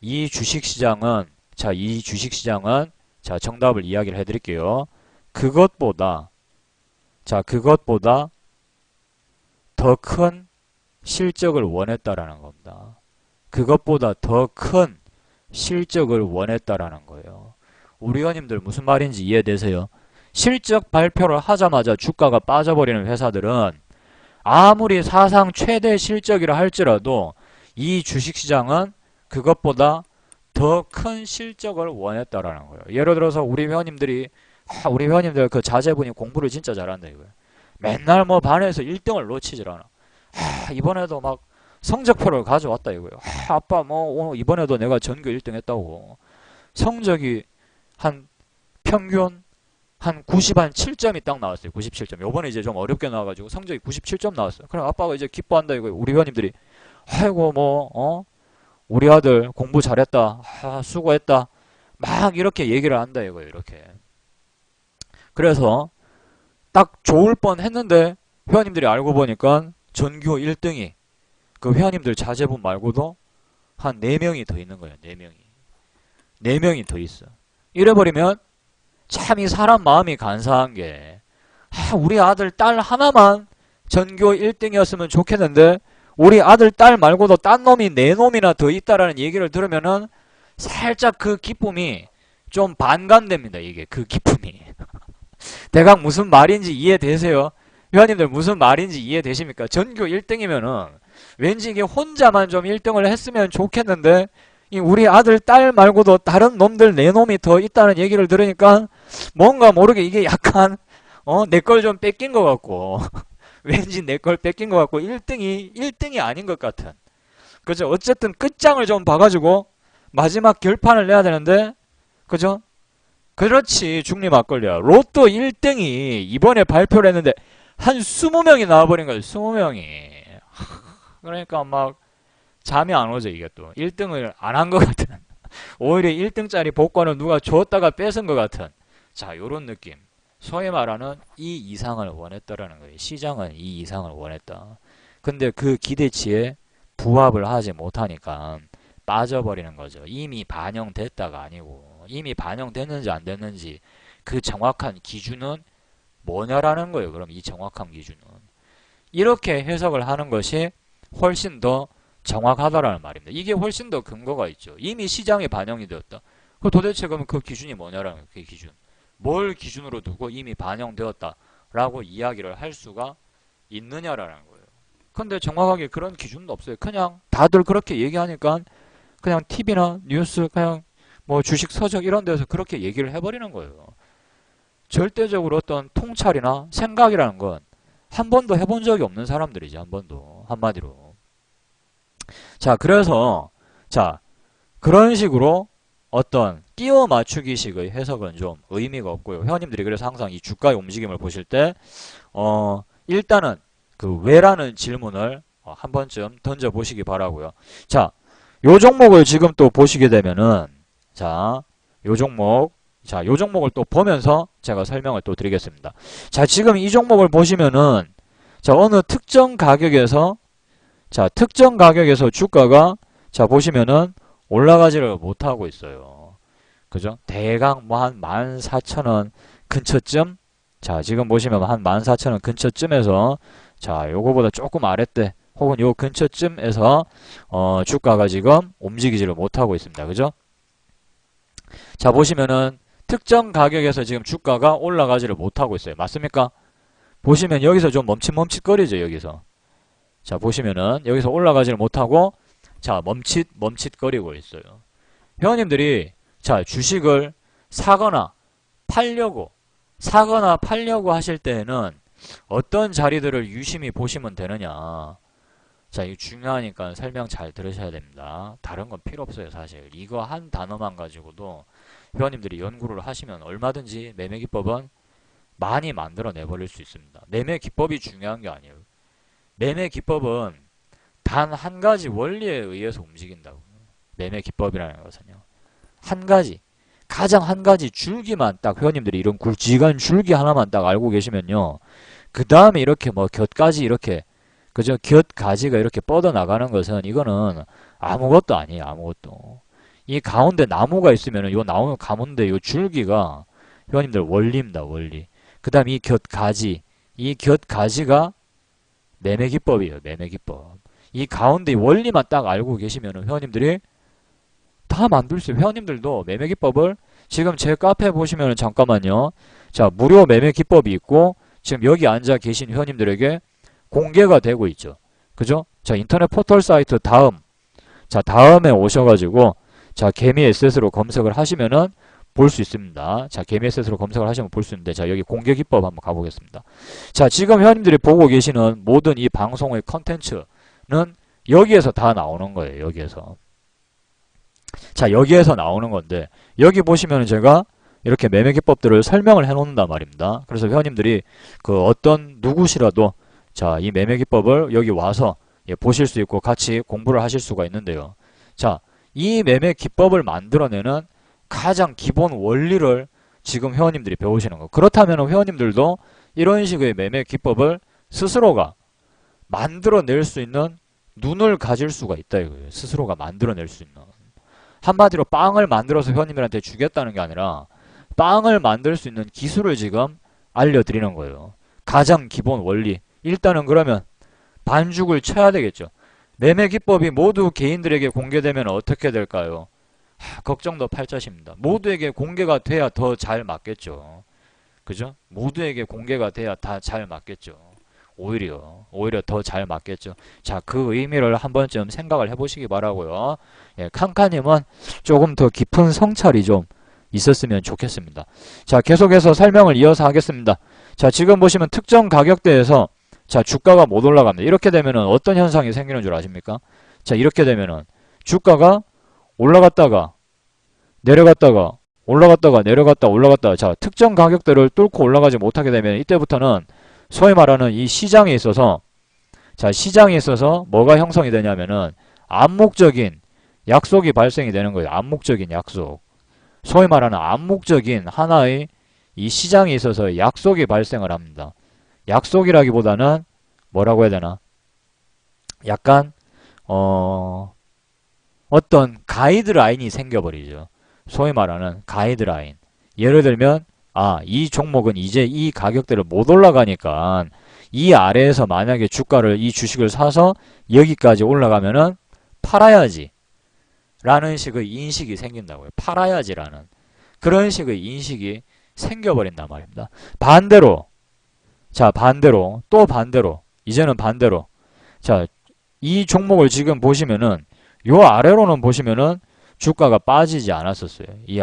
이 주식시장은 자, 정답을 이야기를 해드릴게요. 그것보다 더 큰 실적을 원했다라는 겁니다. 그것보다 더 큰 실적을 원했다라는 거예요. 우리 회원님들 무슨 말인지 이해되세요? 실적 발표를 하자마자 주가가 빠져버리는 회사들은 아무리 사상 최대 실적이라 할지라도 이 주식시장은 그것보다 더 큰 실적을 원했다라는 거예요. 예를 들어서 우리 회원님들 그 자제분이 공부를 진짜 잘한다 이거예요. 맨날 뭐 반에서 1등을 놓치질 않아. 이번에도 막 성적표를 가져왔다 이거예요. 아빠 뭐 오늘 이번에도 내가 전교 1등 했다고. 성적이 한 평균 한 97점이 딱 나왔어요. 97점. 요번에 이제 좀 어렵게 나와가지고 성적이 97점 나왔어요. 그럼 아빠가 이제 기뻐한다 이거예요. 우리 회원님들이 아이고 뭐 우리 아들 공부 잘했다. 수고했다. 막 이렇게 얘기를 한다 이거예요. 이렇게. 그래서 딱 좋을 뻔 했는데 회원님들이 알고 보니까 전교 1등이 그 회원님들 자제분 말고도 한 4명이 더 있는 거예요. 4명이. 4명이 더 있어. 이래버리면 참 이 사람 마음이 간사한 게 우리 아들 딸 하나만 전교 1등이었으면 좋겠는데 우리 아들 딸 말고도 딴 놈이 4놈이나 더 있다라는 얘기를 들으면은 살짝 그 기쁨이 좀 반감됩니다. 이게 그 기쁨이. 대강 무슨 말인지 이해되세요? 회원님들 무슨 말인지 이해되십니까? 전교 1등이면은 왠지 이게 혼자만 좀 1등을 했으면 좋겠는데 이 우리 아들 딸 말고도 다른 놈들 4놈이 더 있다는 얘기를 들으니까 뭔가 모르게 이게 약간 내 걸 좀 뺏긴 것 같고 왠지 내 걸 뺏긴 것 같고 1등이 아닌 것 같은. 그죠? 어쨌든 끝장을 좀 봐가지고 마지막 결판을 내야 되는데 그죠? 그렇지. 중립 막걸리야. 로또 1등이 이번에 발표를 했는데 한 20명이 나와버린 거예요. 20명이. 그러니까 막 잠이 안 오죠. 이게 또 1등을 안 한 것 같은. 오히려 1등짜리 복권을 누가 줬다가 뺏은 것 같은. 자, 요런 느낌. 소위 말하는 이 이상을 원했다라는 거예요. 시장은 이 이상을 원했다. 근데 그 기대치에 부합을 하지 못하니까 빠져버리는 거죠. 이미 반영됐다가 아니고 이미 반영됐는지 안 됐는지 그 정확한 기준은 뭐냐라는 거예요. 그럼 이 정확한 기준은 이렇게 해석을 하는 것이 훨씬 더 정확하다라는 말입니다. 이게 훨씬 더 근거가 있죠. 이미 시장에 반영이 되었다. 그 도대체 그럼 그 기준이 뭐냐라는 거예요. 그 기준. 뭘 기준으로 두고 이미 반영되었다라고 이야기를 할 수가 있느냐라는 거예요. 근데 정확하게 그런 기준도 없어요. 그냥 다들 그렇게 얘기하니까 그냥 TV나 뉴스 그냥 뭐 주식 서적 이런 데서 그렇게 얘기를 해버리는 거예요. 절대적으로 어떤 통찰이나 생각이라는 건 한 번도 해본 적이 없는 사람들이지. 한 번도. 한마디로. 자, 그래서 자 그런 식으로 어떤 끼워 맞추기식의 해석은 좀 의미가 없고요. 회원님들이 그래서 항상 이 주가의 움직임을 보실 때 일단은 그 왜라는 질문을 한 번쯤 던져 보시기 바라고요. 자, 요 종목을 지금 또 보시게 되면은 자, 요 종목 자, 요 종목을 또 보면서 제가 설명을 또 드리겠습니다. 자, 지금 이 종목을 보시면은 자, 어느 특정 가격에서 자, 특정 가격에서 주가가 자, 보시면은 올라가지를 못하고 있어요. 그죠? 대강 뭐 한 14,000원 근처쯤 자, 지금 보시면 한 14,000원 근처쯤에서 자, 요거보다 조금 아랫대 혹은 요 근처쯤에서 주가가 지금 움직이지를 못하고 있습니다. 그죠? 자, 보시면은 특정 가격에서 지금 주가가 올라가지를 못하고 있어요. 맞습니까? 보시면 여기서 좀 멈칫멈칫거리죠. 여기서. 자, 보시면은 여기서 올라가지를 못하고 자, 멈칫거리고 있어요. 회원님들이 자, 주식을 사거나 팔려고 하실 때에는 어떤 자리들을 유심히 보시면 되느냐. 자, 이거 중요하니까 설명 잘 들으셔야 됩니다. 다른 건 필요 없어요, 사실. 이거 한 단어만 가지고도 회원님들이 연구를 하시면 얼마든지 매매 기법은 많이 만들어 내버릴 수 있습니다. 매매 기법이 중요한 게 아니에요. 매매 기법은 단 한 가지 원리에 의해서 움직인다고. 매매 기법이라는 것은요. 한 가지, 가장 한 가지 줄기만 딱 회원님들이 이런 굵직한 줄기 하나만 딱 알고 계시면요. 그 다음에 이렇게 뭐 곁까지 이렇게 그죠? 곁가지가 이렇게 뻗어나가는 것은 이거는 아무것도 아니에요. 아무것도. 이 가운데 나무가 있으면 요 나무 가운데 요 줄기가 회원님들 원리입니다. 원리. 그 다음 이 곁가지가 매매 기법이에요. 매매 기법. 이 가운데 원리만 딱 알고 계시면 회원님들이 다 만들 수 있어요. 회원님들도 매매 기법을 지금 제 카페 보시면 잠깐만요. 자, 무료 매매 기법이 있고 지금 여기 앉아 계신 회원님들에게 공개가 되고 있죠. 그죠? 자, 인터넷 포털 사이트 자, 다음에 오셔가지고 자, 개미 SS로 검색을 하시면은 볼 수 있습니다. 자, 개미 SS로 검색을 하시면 볼 수 있는데 자, 여기 공개 기법 한번 가보겠습니다. 자, 지금 회원님들이 보고 계시는 모든 이 방송의 컨텐츠는 여기에서 다 나오는 거예요. 여기에서. 자, 여기에서 나오는 건데 여기 보시면은 제가 이렇게 매매 기법들을 설명을 해 놓는단 말입니다. 그래서 회원님들이 그 어떤 누구시라도 자, 이 매매 기법을 여기 와서 보실 수 있고 같이 공부를 하실 수가 있는데요. 자, 이 매매 기법을 만들어내는 가장 기본 원리를 지금 회원님들이 배우시는 거. 그렇다면 회원님들도 이런 식의 매매 기법을 스스로가 만들어낼 수 있는 눈을 가질 수가 있다 이거예요. 스스로가 만들어낼 수 있는. 한마디로 빵을 만들어서 회원님들한테 주겠다는 게 아니라 빵을 만들 수 있는 기술을 지금 알려드리는 거예요. 가장 기본 원리. 일단은 그러면 반죽을 쳐야 되겠죠. 매매 기법이 모두 개인들에게 공개되면 어떻게 될까요? 걱정도 팔자십니다. 모두에게 공개가 돼야 더 잘 맞겠죠. 그죠? 모두에게 공개가 돼야 다 잘 맞겠죠. 오히려 더 잘 맞겠죠. 자, 그 의미를 한 번쯤 생각을 해보시기 바라고요. 예, 칸카님은 조금 더 깊은 성찰이 좀 있었으면 좋겠습니다. 자, 계속해서 설명을 이어서 하겠습니다. 자, 지금 보시면 특정 가격대에서 자, 주가가 못 올라갑니다. 이렇게 되면은 어떤 현상이 생기는 줄 아십니까? 자, 이렇게 되면은 주가가 올라갔다가 내려갔다가 올라갔다. 자, 특정 가격대를 뚫고 올라가지 못하게 되면 이때부터는 소위 말하는 이 시장에 있어서 자, 시장에 있어서 뭐가 형성이 되냐면은 암묵적인 약속이 발생이 되는 거예요. 암묵적인 약속. 소위 말하는 암묵적인 하나의 이 시장에 있어서 약속이 발생을 합니다. 약속이라기보다는 뭐라고 해야 되나? 약간 어떤 가이드라인이 생겨버리죠. 소위 말하는 가이드라인. 예를 들면 이 종목은 이제 이 가격대를 못 올라가니까 이 아래에서 만약에 이 주식을 사서 여기까지 올라가면은 팔아야지 라는 식의 인식이 생긴다고요. 팔아야지라는 그런 식의 인식이 생겨버린단 말입니다. 반대로 이제는 반대로 자, 이 종목을 지금 보시면은 요 아래로는 보시면은 주가가 빠지지 않았었어요. 이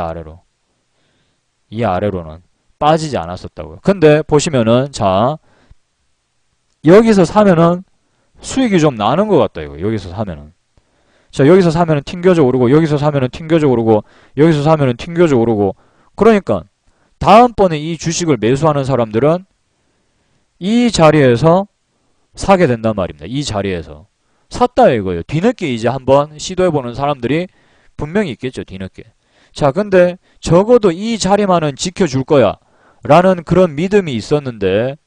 아래로는 빠지지 않았었다고요. 근데 보시면은 자, 여기서 사면은 수익이 좀 나는 것 같다 이거. 여기서 사면은 자, 여기서 사면은 튕겨져 오르고 여기서 사면은 튕겨져 오르고 여기서 사면은 튕겨져 오르고 그러니까 다음번에 이 주식을 매수하는 사람들은 이 자리에서 사게 된단 말입니다. 이 자리에서 샀다 이거예요. 뒤늦게 이제 한번 시도해보는 사람들이 분명히 있겠죠. 뒤늦게. 자, 근데 적어도 이 자리만은 지켜줄 거야. 라는 그런 믿음이 있었는데,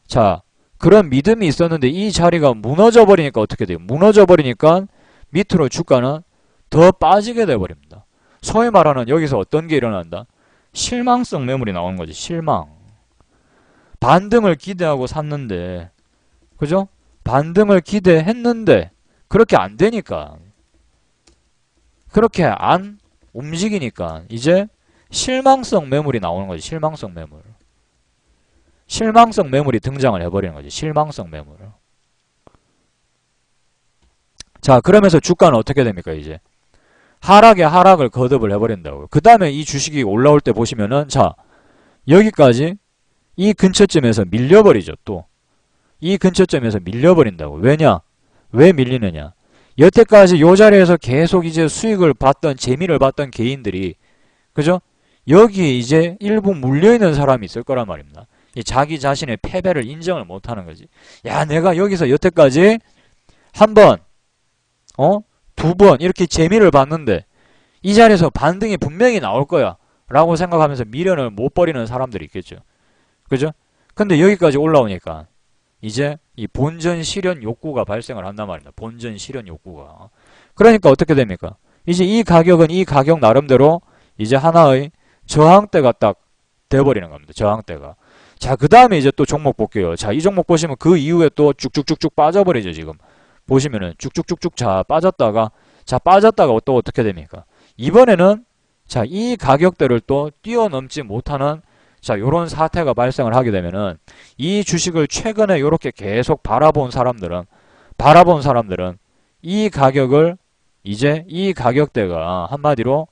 자, 그런 믿음이 있었는데 이 자리가 무너져 버리니까 어떻게 돼요? 무너져 버리니까 밑으로 주가는 더 빠지게 돼 버립니다. 소위 말하는 여기서 어떤 게 일어난다? 실망성 매물이 나오는 거지. 실망. 반등을 기대하고 샀는데, 그죠? 반등을 기대했는데 그렇게 안 되니까, 그렇게 안 움직이니까 이제 실망성 매물이 나오는 거지. 실망성 매물. 실망성 매물이 등장을 해버리는 거지. 실망성 매물. 자, 그러면서 주가는 어떻게 됩니까? 이제 하락에 하락을 거듭을 해버린다고요. 그 다음에 이 주식이 올라올 때 보시면은, 자, 여기까지 이 근처쯤에서 밀려버리죠. 또 이 근처쯤에서 밀려버린다고. 왜냐? 왜 밀리느냐? 여태까지 요 자리에서 계속 이제 수익을 봤던, 재미를 봤던 개인들이, 그죠? 여기에 이제 일부 물려있는 사람이 있을 거란 말입니다. 자기 자신의 패배를 인정을 못하는 거지. 야, 내가 여기서 여태까지 한 번, 두 번 이렇게 재미를 봤는데 이 자리에서 반등이 분명히 나올 거야 라고 생각하면서 미련을 못 버리는 사람들이 있겠죠. 그죠? 근데 여기까지 올라오니까 이제 이 본전 실현 욕구가 발생을 한단 말입니다. 본전 실현 욕구가. 그러니까 어떻게 됩니까? 이제 이 가격은 이 가격 나름대로 이제 하나의 저항대가 딱 돼버리는 겁니다. 저항대가. 자, 그 다음에 이제 또 종목 볼게요. 자, 이 종목 보시면 그 이후에 또 쭉쭉쭉쭉 빠져버리죠. 지금 보시면은 쭉쭉쭉쭉 자 빠졌다가, 자 빠졌다가 또 어떻게 됩니까? 이번에는 자, 이 가격대를 또 뛰어넘지 못하는, 자, 요런 사태가 발생을 하게 되면은 이 주식을 최근에 요렇게 계속 바라본 사람들은 이 가격을 이제 이 가격대가 한마디로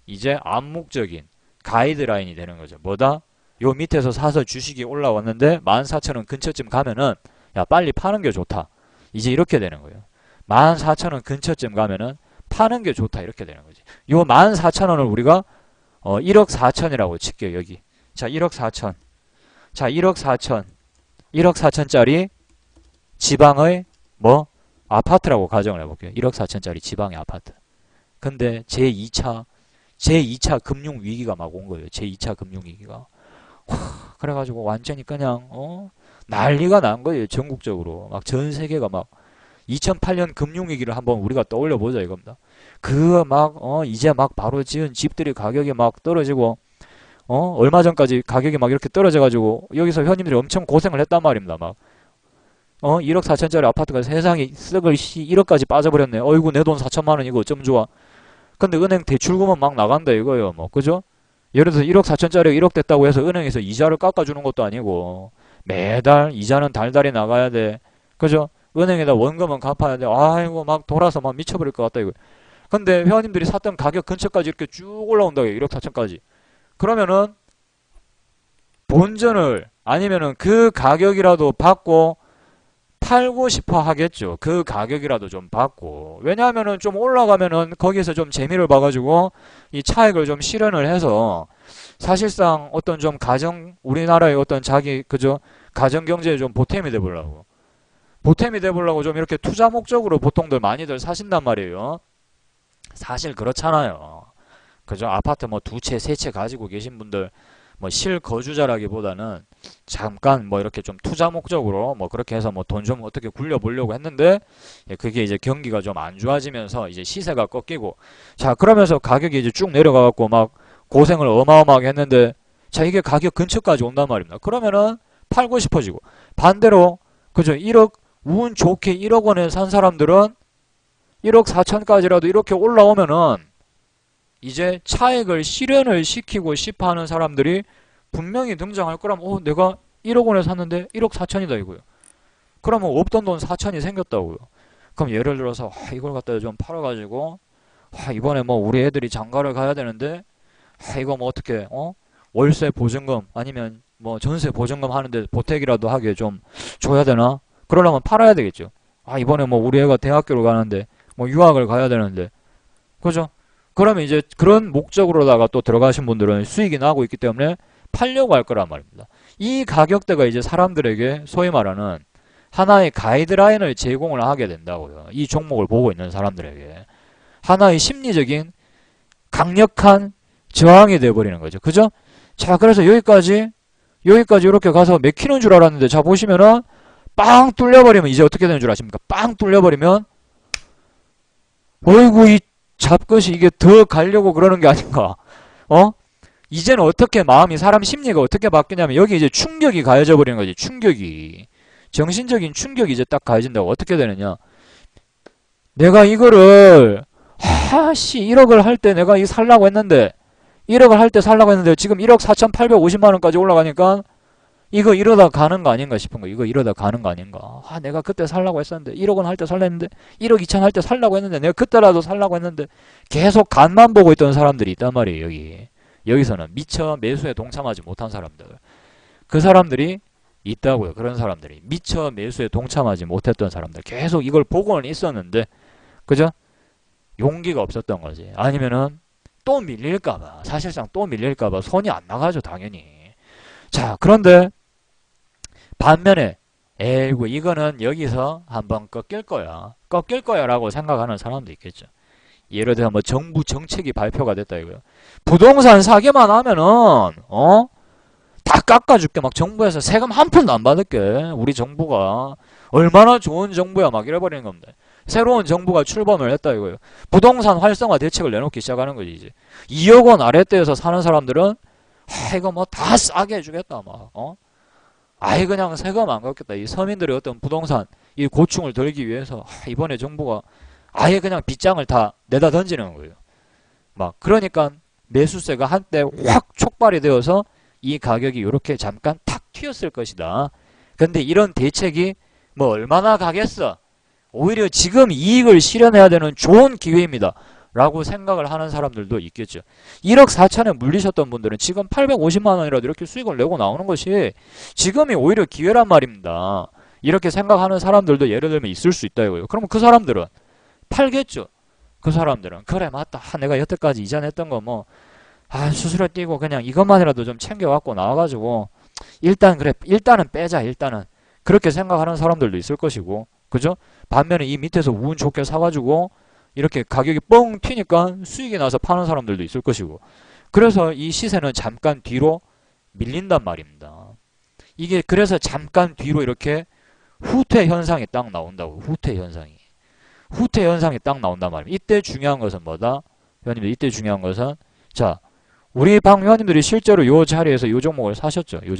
이제 암묵적인 가이드라인이 되는 거죠. 뭐다? 요 밑에서 사서 주식이 올라왔는데 14,000원 근처쯤 가면은 야, 빨리 파는 게 좋다. 이제 이렇게 되는 거예요. 14,000원 근처쯤 가면은 파는 게 좋다. 이렇게 되는 거지. 요 14,000원을 우리가 1억 4천이라고 칠게요. 여기. 자, 1억 4천. 자, 1억 4천. 1억 4천짜리 지방의 뭐 아파트라고 가정을 해볼게요. 1억 4천짜리 지방의 아파트. 근데 제2차 금융위기가 막 온 거예요. 제2차 금융위기가. 그래가지고 완전히 그냥 난리가 난 거예요. 전국적으로. 막 전 세계가 막 2008년 금융위기를 한번 우리가 떠올려보자 이겁니다. 이제 막 바로 지은 집들이 가격이 막 떨어지고, 얼마 전까지 가격이 막 이렇게 떨어져가지고, 여기서 회원님들이 엄청 고생을 했단 말입니다. 막, 1억 4천짜리 아파트가 세상에 썩을 1억까지 빠져버렸네. 어이구, 내 돈 4천만 원 이거 어쩜 좋아. 근데 은행 대출금은 막 나간다 이거예요. 뭐, 그죠? 예를 들어서 1억 4천짜리가 1억 됐다고 해서 은행에서 이자를 깎아주는 것도 아니고, 매달 이자는 달달이 나가야 돼. 그죠? 은행에다 원금은 갚아야 돼. 아이고, 막 돌아서 막 미쳐버릴 것 같다, 이거. 근데 회원님들이 샀던 가격 근처까지 이렇게 쭉 올라온다고 해요. 1억 4천까지. 그러면은, 본전을, 아니면은 그 가격이라도 받고, 팔고 싶어 하겠죠. 그 가격이라도 좀 받고. 왜냐하면은 좀 올라가면은 거기서 좀 재미를 봐가지고, 이 차익을 좀 실현을 해서, 사실상 어떤 좀 우리나라의 어떤 그죠? 가정경제에 좀 보탬이 돼보려고. 좀 이렇게 투자 목적으로 보통들 많이들 사신단 말이에요. 사실 그렇잖아요. 그죠? 아파트 뭐 2채, 3채 가지고 계신 분들, 뭐 실거주자라기보다는 잠깐 뭐 이렇게 좀 투자 목적으로 뭐 그렇게 해서 뭐 돈 좀 어떻게 굴려보려고 했는데, 그게 이제 경기가 좀 안 좋아지면서 이제 시세가 꺾이고, 자, 그러면서 가격이 이제 쭉 내려가갖고 막 고생을 어마어마하게 했는데, 자, 이게 가격 근처까지 온단 말입니다. 그러면은 팔고 싶어지고, 반대로, 그죠? 운 좋게 1억 원에 산 사람들은 1억 4천까지라도 이렇게 올라오면은 이제 차익을 실현을 시키고 싶어 하는 사람들이 분명히 등장할 거라면, 내가 1억 원에 샀는데 1억 4천이다 이거요. 그러면 없던 돈 4천이 생겼다고요. 그럼 예를 들어서 이걸 갖다 좀 팔아가지고, 이번에 뭐 우리 애들이 장가를 가야 되는데, 이거 뭐 어떻게 월세 보증금 아니면 뭐 전세 보증금 하는데 보태기라도 하게 좀 줘야 되나? 그러려면 팔아야 되겠죠. 이번에 뭐 우리 애가 대학교를 가는데 뭐 유학을 가야 되는데, 그죠? 그러면 이제 그런 목적으로다가 또 들어가신 분들은 수익이 나고 있기 때문에 팔려고 할 거란 말입니다. 이 가격대가 이제 사람들에게 소위 말하는 하나의 가이드라인을 제공을 하게 된다고요. 이 종목을 보고 있는 사람들에게 하나의 심리적인 강력한 저항이 돼버리는 거죠. 그죠? 자, 그래서 여기까지 이렇게 가서 맥히는 줄 알았는데, 자, 보시면은, 빵 뚫려버리면 이제 어떻게 되는 줄 아십니까? 빵 뚫려버리면, 어이구, 이 잡것이 이게 더 가려고 그러는 게 아닌가. 어? 이제는 어떻게 마음이, 사람 심리가 어떻게 바뀌냐면, 여기 이제 충격이 가해져 버리는 거지, 충격이. 정신적인 충격이 이제 딱 가해진다고. 어떻게 되느냐. 내가 이거를, 1억을 할 때 내가 이거 살라고 했는데, 1억을 할 때 살라고 했는데, 지금 1억 4,850만원까지 올라가니까, 이거 이러다 가는 거 아닌가 싶은 거. 이거 이러다 가는 거 아닌가. 내가 그때 살라고 했었는데 1억 원 할 때 살라 했는데 1억 2천 할 때 살라고 했는데 내가 그때라도 살라고 했는데 계속 간만 보고 있던 사람들이 있단 말이에요. 여기서는 미처 매수에 동참하지 못한 사람들. 그 사람들이 있다고요. 그런 사람들이 미처 매수에 동참하지 못했던 사람들. 계속 이걸 보고는 있었는데, 그죠? 용기가 없었던 거지. 아니면은 또 밀릴까봐, 사실상 또 밀릴까봐 손이 안 나가죠. 당연히. 자, 그런데 반면에 에이구 이거는 여기서 한번 꺾일 거야 라고 생각하는 사람도 있겠죠. 예를 들어 뭐 정부 정책이 발표가 됐다 이거요. 부동산 사기만 하면은 다 깎아줄게. 막 정부에서 세금 한 푼도 안 받을게. 우리 정부가 얼마나 좋은 정부야 막 이래버리는 겁니다. 새로운 정부가 출범을 했다 이거예요. 부동산 활성화 대책을 내놓기 시작하는 거지. 이제 2억 원 아래대에서 사는 사람들은 이거 뭐 다 싸게 해주겠다 막 아예 그냥 세금 안 걷겠다. 이 서민들의 어떤 부동산 이 고충을 덜기 위해서 이번에 정부가 아예 그냥 빗장을 다 내다 던지는 거예요. 막 그러니까 매수세가 한때 확 촉발이 되어서 이 가격이 이렇게 잠깐 탁 튀었을 것이다. 근데 이런 대책이 뭐 얼마나 가겠어. 오히려 지금 이익을 실현해야 되는 좋은 기회입니다. 라고 생각을 하는 사람들도 있겠죠. 1억 4천에 물리셨던 분들은 지금 850만 원이라도 이렇게 수익을 내고 나오는 것이 지금이 오히려 기회란 말입니다. 이렇게 생각하는 사람들도 예를 들면 있을 수 있다 이거예요. 그러면 그 사람들은 팔겠죠. 그 사람들은 그래 맞다. 내가 여태까지 이자 냈던 거 뭐 수수료 띄고 그냥 이것만이라도 좀 챙겨갖고 나와가지고 일단은 빼자. 일단은 그렇게 생각하는 사람들도 있을 것이고, 그죠? 반면에 이 밑에서 운 좋게 사가지고 이렇게 가격이 뻥 튀니까 수익이 나서 파는 사람들도 있을 것이고, 그래서 이 시세는 잠깐 뒤로 밀린단 말입니다. 이게 그래서 잠깐 뒤로 이렇게 후퇴 현상이 딱 나온다고. 후퇴 현상이 딱 나온단 말입니다. 이때 중요한 것은 뭐다? 회원님들 이때 중요한 것은 자 우리 방 회원님들이 실제로 요 자리에서 요 종목을 사셨죠. 요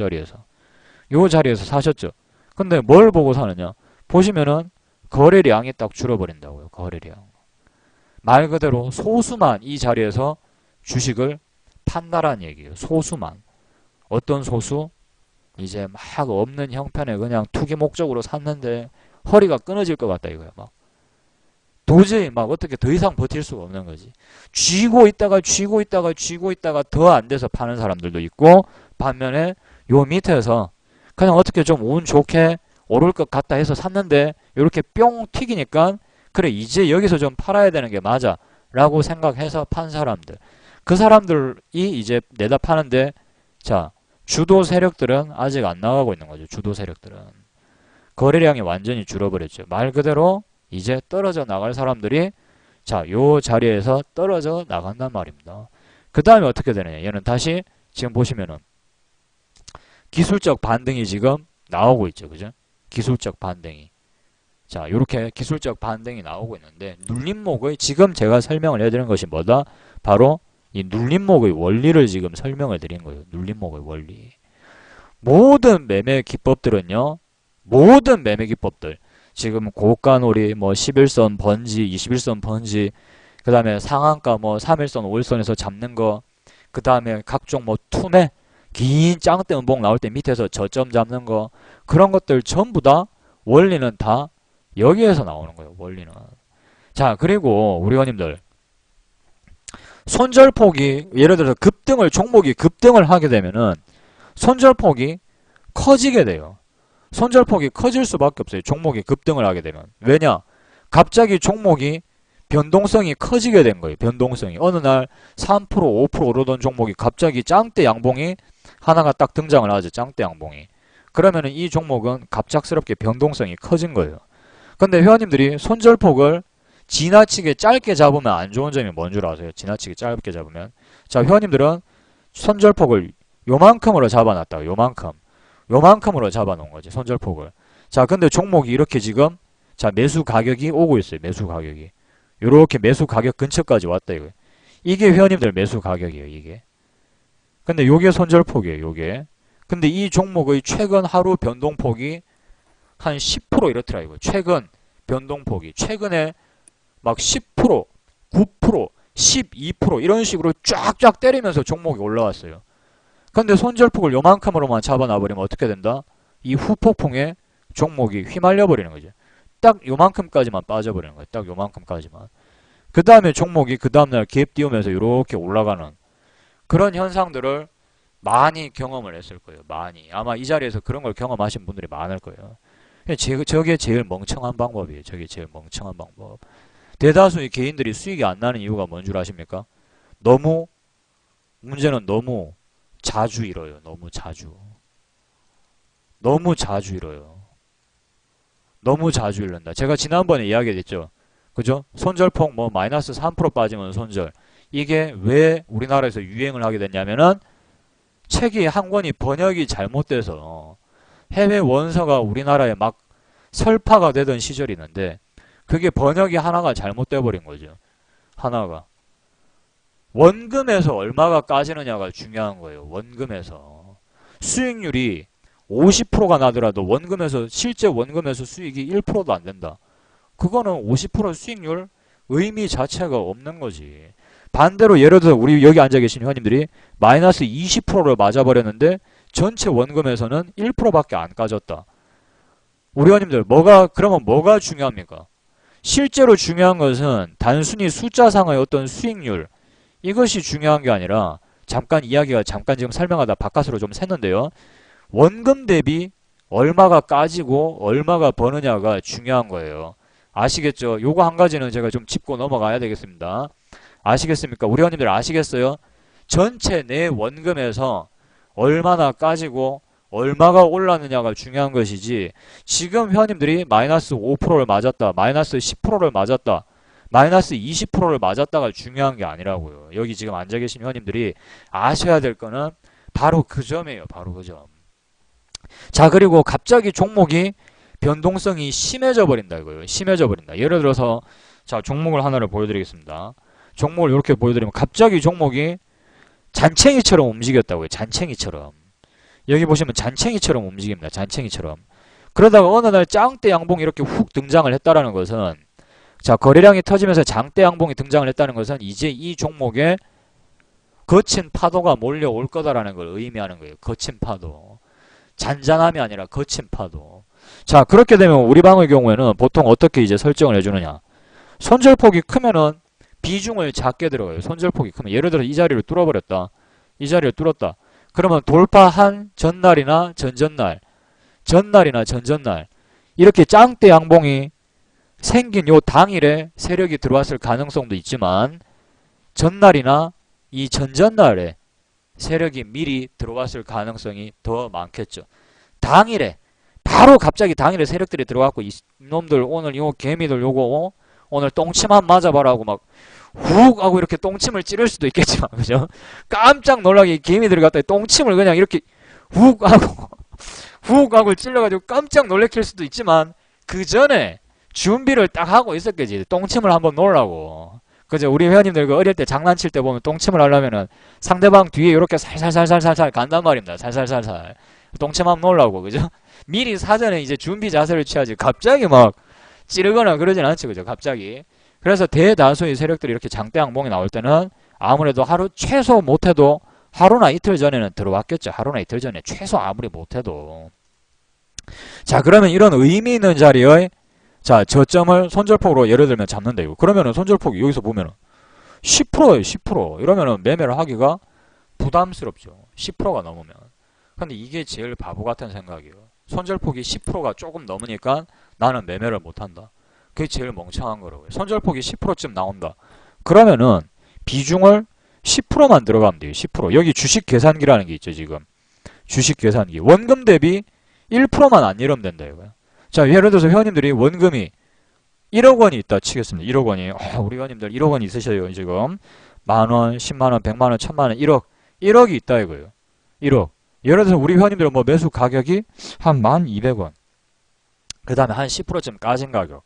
자리에서 사셨죠. 근데 뭘 보고 사느냐? 보시면은 거래량이 딱 줄어버린다고요. 거래량. 말 그대로 소수만 이 자리에서 주식을 판다라는 얘기예요. 소수만. 어떤 소수? 이제 막 없는 형편에 그냥 투기 목적으로 샀는데 허리가 끊어질 것 같다 이거야. 막 도저히 막 어떻게 더 이상 버틸 수가 없는 거지. 쥐고 있다가 더 안 돼서 파는 사람들도 있고, 반면에 요 밑에서 그냥 어떻게 좀 운 좋게 오를 것 같다 해서 샀는데 이렇게 뿅 튀기니까 그래 이제 여기서 좀 팔아야 되는 게 맞아 라고 생각해서 판 사람들, 그 사람들이 이제 내다 파는데, 자 주도 세력들은 아직 안 나가고 있는 거죠. 주도 세력들은 거래량이 완전히 줄어버렸죠. 말 그대로 이제 떨어져 나갈 사람들이 요 자리에서 떨어져 나간단 말입니다. 그 다음에 어떻게 되느냐. 얘는 다시 지금 보시면은 기술적 반등이 지금 나오고 있죠. 그죠? 기술적 반등이. 요렇게 기술적 반등이 나오고 있는데, 눌림목의 지금 제가 설명을 해드린 것이 뭐다? 바로 이 눌림목의 원리를 지금 설명을 드린 거예요. 눌림목의 원리. 모든 매매 기법들은요. 지금 고가놀이, 뭐 11선 번지, 21선 번지, 그 다음에 상한가 뭐 3일선, 5일선에서 잡는 거, 그 다음에 각종 뭐 투매, 긴 짱대 음봉 나올 때 밑에서 저점 잡는 거, 그런 것들 전부 다 원리는 다 여기에서 나오는 거예요. 원리는. 그리고 우리 회원님들 손절폭이 예를 들어서 종목이 급등을 하게 되면은 손절폭이 커지게 돼요. 손절폭이 커질 수밖에 없어요. 종목이 급등을 하게 되면. 왜냐? 갑자기 종목이 변동성이 커지게 된 거예요. 변동성이. 어느 날 3%, 5% 오르던 종목이 갑자기 짱대 양봉이 하나가 딱 등장을 하죠. 짱대 양봉이. 그러면은 이 종목은 갑작스럽게 변동성이 커진 거예요. 근데 회원님들이 손절폭을 지나치게 짧게 잡으면 안 좋은 점이 뭔 줄 아세요? 지나치게 짧게 잡으면. 자, 회원님들은 손절폭을 요만큼으로 잡아놨다. 요만큼으로 잡아놓은 거지. 손절폭을. 자, 근데 종목이 이렇게 지금 자, 매수 가격이 오고 있어요. 매수 가격이. 요렇게 매수 가격 근처까지 왔다 이거. 이게 회원님들 매수 가격이에요. 이게. 근데 요게 손절폭이에요. 요게. 근데 이 종목의 최근 하루 변동폭이 한 10% 이렇더라 이거. 최근 변동폭이 최근에 막 10%, 9%, 12% 이런 식으로 쫙쫙 때리면서 종목이 올라왔어요. 근데 손절폭을 요만큼으로만 잡아놔버리면 어떻게 된다? 이 후폭풍에 종목이 휘말려 버리는 거죠. 딱 요만큼까지만 빠져버리는 거예요. 딱 요만큼까지만. 그 다음에 종목이 그 다음날 갭 띄우면서 이렇게 올라가는 그런 현상들을 많이 경험을 했을 거예요. 많이. 아마 이 자리에서 그런 걸 경험하신 분들이 많을 거예요. 저게 제일 멍청한 방법이에요. 저게 제일 멍청한 방법. 대다수의 개인들이 수익이 안 나는 이유가 뭔 줄 아십니까? 문제는 너무 자주 잃어요. 너무 자주 잃어요. 너무 자주 잃는다. 제가 지난번에 이야기했죠. 그죠? 손절폭 뭐 마이너스 3% 빠지면 손절. 이게 왜 우리나라에서 유행을 하게 됐냐면은 책이 한 권이 번역이 잘못돼서 해외 원서가 우리나라에 막 설파가 되던 시절이 있는데 그게 번역이 하나가 잘못돼 버린 거죠. 하나가. 원금에서 얼마가 까지느냐가 중요한 거예요. 원금에서. 수익률이 50%가 나더라도 실제 원금에서 수익이 1%도 안 된다. 그거는 50% 수익률 의미 자체가 없는 거지. 반대로 예를 들어 우리 여기 앉아 계신 회원님들이 마이너스 20%를 맞아버렸는데 전체 원금에서는 1%밖에 안 까졌다. 우리 회원님들 그러면 뭐가 중요합니까? 실제로 중요한 것은 단순히 숫자상의 어떤 수익률 이것이 중요한 게 아니라 잠깐 지금 설명하다 바깥으로 좀 샜는데요. 원금 대비 얼마가 까지고 얼마가 버느냐가 중요한 거예요. 아시겠죠? 요거 한 가지는 제가 좀 짚고 넘어가야 되겠습니다. 아시겠습니까? 우리 회원님들 아시겠어요? 전체 내 원금에서 얼마나 까지고 얼마가 올랐느냐가 중요한 것이지 지금 회원님들이 마이너스 5%를 맞았다. 마이너스 10%를 맞았다. 마이너스 20%를 맞았다가 중요한 게 아니라고요. 여기 지금 앉아 계신 회원님들이 아셔야 될 거는 바로 그 점이에요. 바로 그 점. 자, 그리고 갑자기 종목이 변동성이 심해져 버린다 이거예요. 심해져 버린다. 예를 들어서 자, 종목을 하나를 보여드리겠습니다. 종목을 이렇게 보여드리면 갑자기 종목이 잔챙이처럼 움직였다고요. 잔챙이처럼. 여기 보시면 잔챙이처럼 움직입니다. 잔챙이처럼. 그러다가 어느 날 짱대 양봉이 이렇게 훅 등장을 했다라는 것은 자, 거래량이 터지면서 장대 양봉이 등장을 했다는 것은 이제 이 종목에 거친 파도가 몰려올 거다라는 걸 의미하는 거예요. 거친 파도. 잔잔함이 아니라 거친 파도. 자, 그렇게 되면 우리 방의 경우에는 보통 어떻게 이제 설정을 해주느냐. 손절폭이 크면은 비중을 작게 들어가요. 손절폭이 크면. 예를 들어 이 자리를 뚫어버렸다. 이 자리를 뚫었다. 그러면 돌파한 전날이나 전전날, 이렇게 짱대 양봉이 생긴 요 당일에 세력이 들어왔을 가능성도 있지만 전날이나 이 전전날에 세력이 미리 들어왔을 가능성이 더 많겠죠. 당일에 바로 갑자기 당일에 세력들이 들어왔고 이놈들 오늘 요 개미들 요거 오늘 똥침 한 맞아봐라고 막 훅 하고 이렇게 똥침을 찌를 수도 있겠지만 그죠? 깜짝 놀라게 개미들이 갖다 똥침을 그냥 이렇게 훅 하고 찔러가지고 깜짝 놀래킬 수도 있지만 그 전에 준비를 딱 하고 있었겠지. 똥침을 한번 놓으려고. 그죠? 우리 회원님들 그 어릴 때 장난칠 때 보면 똥침을 하려면은 상대방 뒤에 이렇게 살살살살살 간단 말입니다. 살살살살. 똥침 한번 놓으려고. 그죠? 미리 사전에 이제 준비 자세를 취하지. 갑자기 막 찌르거나 그러진 않죠. 그죠? 갑자기. 그래서 대다수의 세력들이 이렇게 장대 양봉이 나올 때는 아무래도 최소 못해도 하루나 이틀 전에는 들어왔겠죠. 하루나 이틀 전에. 최소 아무리 못해도. 자, 그러면 이런 의미 있는 자리의 자, 저점을 손절폭으로 예를 들면 잡는다 이거. 그러면은 손절폭이 여기서 보면은 10%예요, 10%. 이러면은 매매를 하기가 부담스럽죠. 10%가 넘으면. 근데 이게 제일 바보 같은 생각이에요. 손절폭이 10%가 조금 넘으니까 나는 매매를 못 한다. 그게 제일 멍청한 거라고요. 손절폭이 10%쯤 나온다. 그러면은 비중을 10%만 들어가면 돼요. 10%. 여기 주식 계산기라는 게 있죠, 지금. 주식 계산기. 원금 대비 1%만 안 잃으면 된다 이거야. 자, 예를 들어서 회원님들이 원금이 1억 원이 있다 치겠습니다. 1억 원이. 우리 회원님들 1억 원 있으셔요, 지금. 만원, 10만원, 100만원, 1000만원, 1억. 1억이 있다 이거예요. 1억. 예를 들어서 우리 회원님들은 뭐 매수 가격이 한 1200원. 그 다음에 한 10%쯤 까진 가격.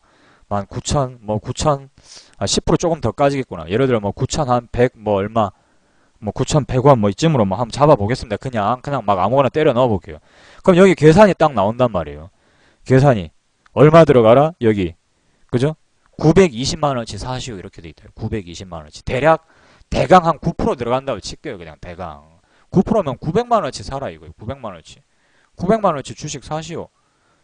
19,000, 뭐 9,000, 10% 조금 더 까지겠구나. 예를 들어 뭐 9,000 한 100, 뭐 얼마, 뭐 9,100원 뭐 이쯤으로 뭐 한번 잡아보겠습니다. 그냥 막 아무거나 때려 넣어볼게요. 그럼 여기 계산이 딱 나온단 말이에요. 계산이. 얼마 들어가라? 여기. 그죠? 920만원치 사시오. 이렇게 돼 있다. 920만원치. 대강 한 9% 들어간다고 칠게요. 그냥 대강. 9%면 900만원치 사라 이거예요. 900만원치. 900만원치 주식 사시오.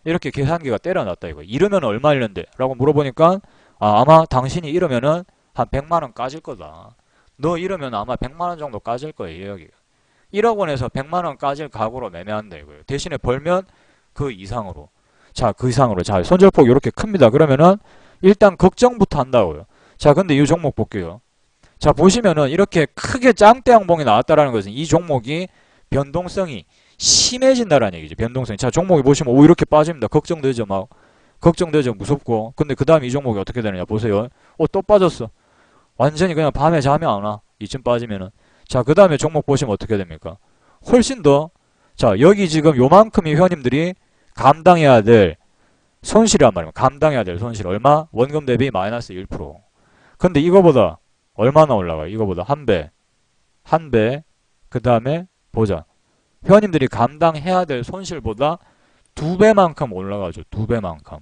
이렇게 계산기가 때려놨다 이거. 이러면 얼마일는데? 라고 물어보니까 아마 당신이 이러면은 한 100만원 까질 거다. 너 이러면 아마 100만원 정도 까질 거예요. 여기가. 1억 원에서 100만원 까질 각오로 매매한다 이거예요. 대신에 벌면 그 이상으로. 자, 그 이상으로. 자, 손절폭 이렇게 큽니다. 그러면은 일단 걱정부터 한다고요. 자, 근데 이 종목 볼게요. 자, 보시면은 이렇게 크게 짱대 양봉이 나왔다라는 것은 이 종목이 변동성이 심해진다라는 얘기죠. 변동성이. 자, 종목이 보시면 오 이렇게 빠집니다. 걱정되죠. 막 걱정되죠. 무섭고. 근데 그 다음에 이 종목이 어떻게 되느냐 보세요. 또 빠졌어. 완전히 그냥 밤에 잠이 안 와. 이쯤 빠지면은. 자, 그 다음에 종목 보시면 어떻게 됩니까? 훨씬 더. 자, 여기 지금 요만큼이 회원님들이 감당해야 될 손실이란 말입니다. 감당해야 될 손실. 얼마? 원금 대비 마이너스 1%. 근데 이거보다 얼마나 올라가요? 이거보다 한 배. 한 배. 그 다음에 보자. 회원님들이 감당해야 될 손실보다 2배만큼 올라가죠. 2배만큼.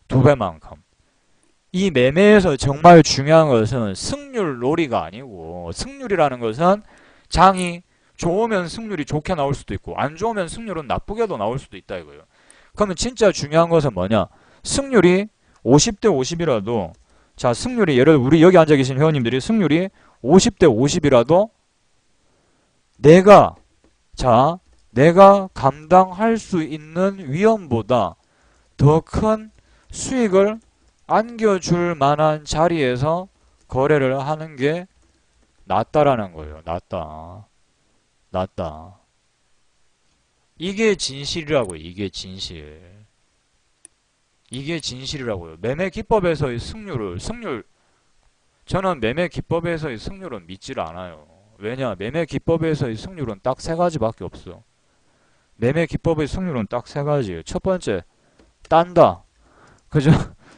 2배만큼. 이 매매에서 정말 중요한 것은 승률 놀이가 아니고 승률이라는 것은 장이 좋으면 승률이 좋게 나올 수도 있고 안 좋으면 승률은 나쁘게도 나올 수도 있다 이거예요. 그러면 진짜 중요한 것은 뭐냐? 승률이 50대 50이라도 자 승률이 예를 들어 우리 여기 앉아 계신 회원님들이 승률이 50대 50이라도 내가 감당할 수 있는 위험보다 더 큰 수익을 안겨줄 만한 자리에서 거래를 하는 게 낫다라는 거예요. 낫다. 이게 진실이라고요. 이게 진실이라고요. 매매 기법에서의 승률, 저는 매매 기법에서의 승률은 믿질 않아요. 왜냐? 매매 기법에서의 승률은 딱 세 가지밖에 없어. 매매 기법의 승률은 딱 세 가지예요. 첫 번째, 딴다. 그죠?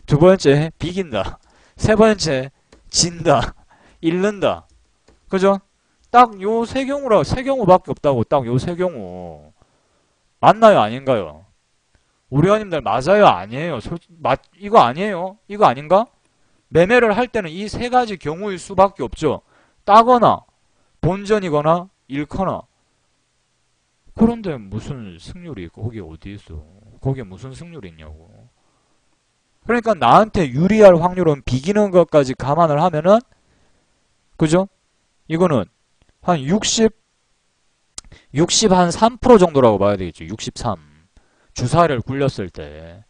두 번째, 비긴다. 세 번째, 진다. 잃는다. 그죠? 딱 요 세 경우밖에 없다고. 딱 요 세 경우. 맞나요? 아닌가요? 우리 회원님들 맞아요? 아니에요? 이거 아니에요? 이거 아닌가? 매매를 할 때는 이 세 가지 경우일 수밖에 없죠. 따거나 본전이거나 잃거나. 그런데 무슨 승률이 있고 거기 어디 있어? 거기에 무슨 승률이 있냐고. 그러니까 나한테 유리할 확률은 비기는 것까지 감안을 하면은 그죠? 이거는 한 60 한 3% 정도라고 봐야 되겠죠. 63. 주사위를 굴렸을 때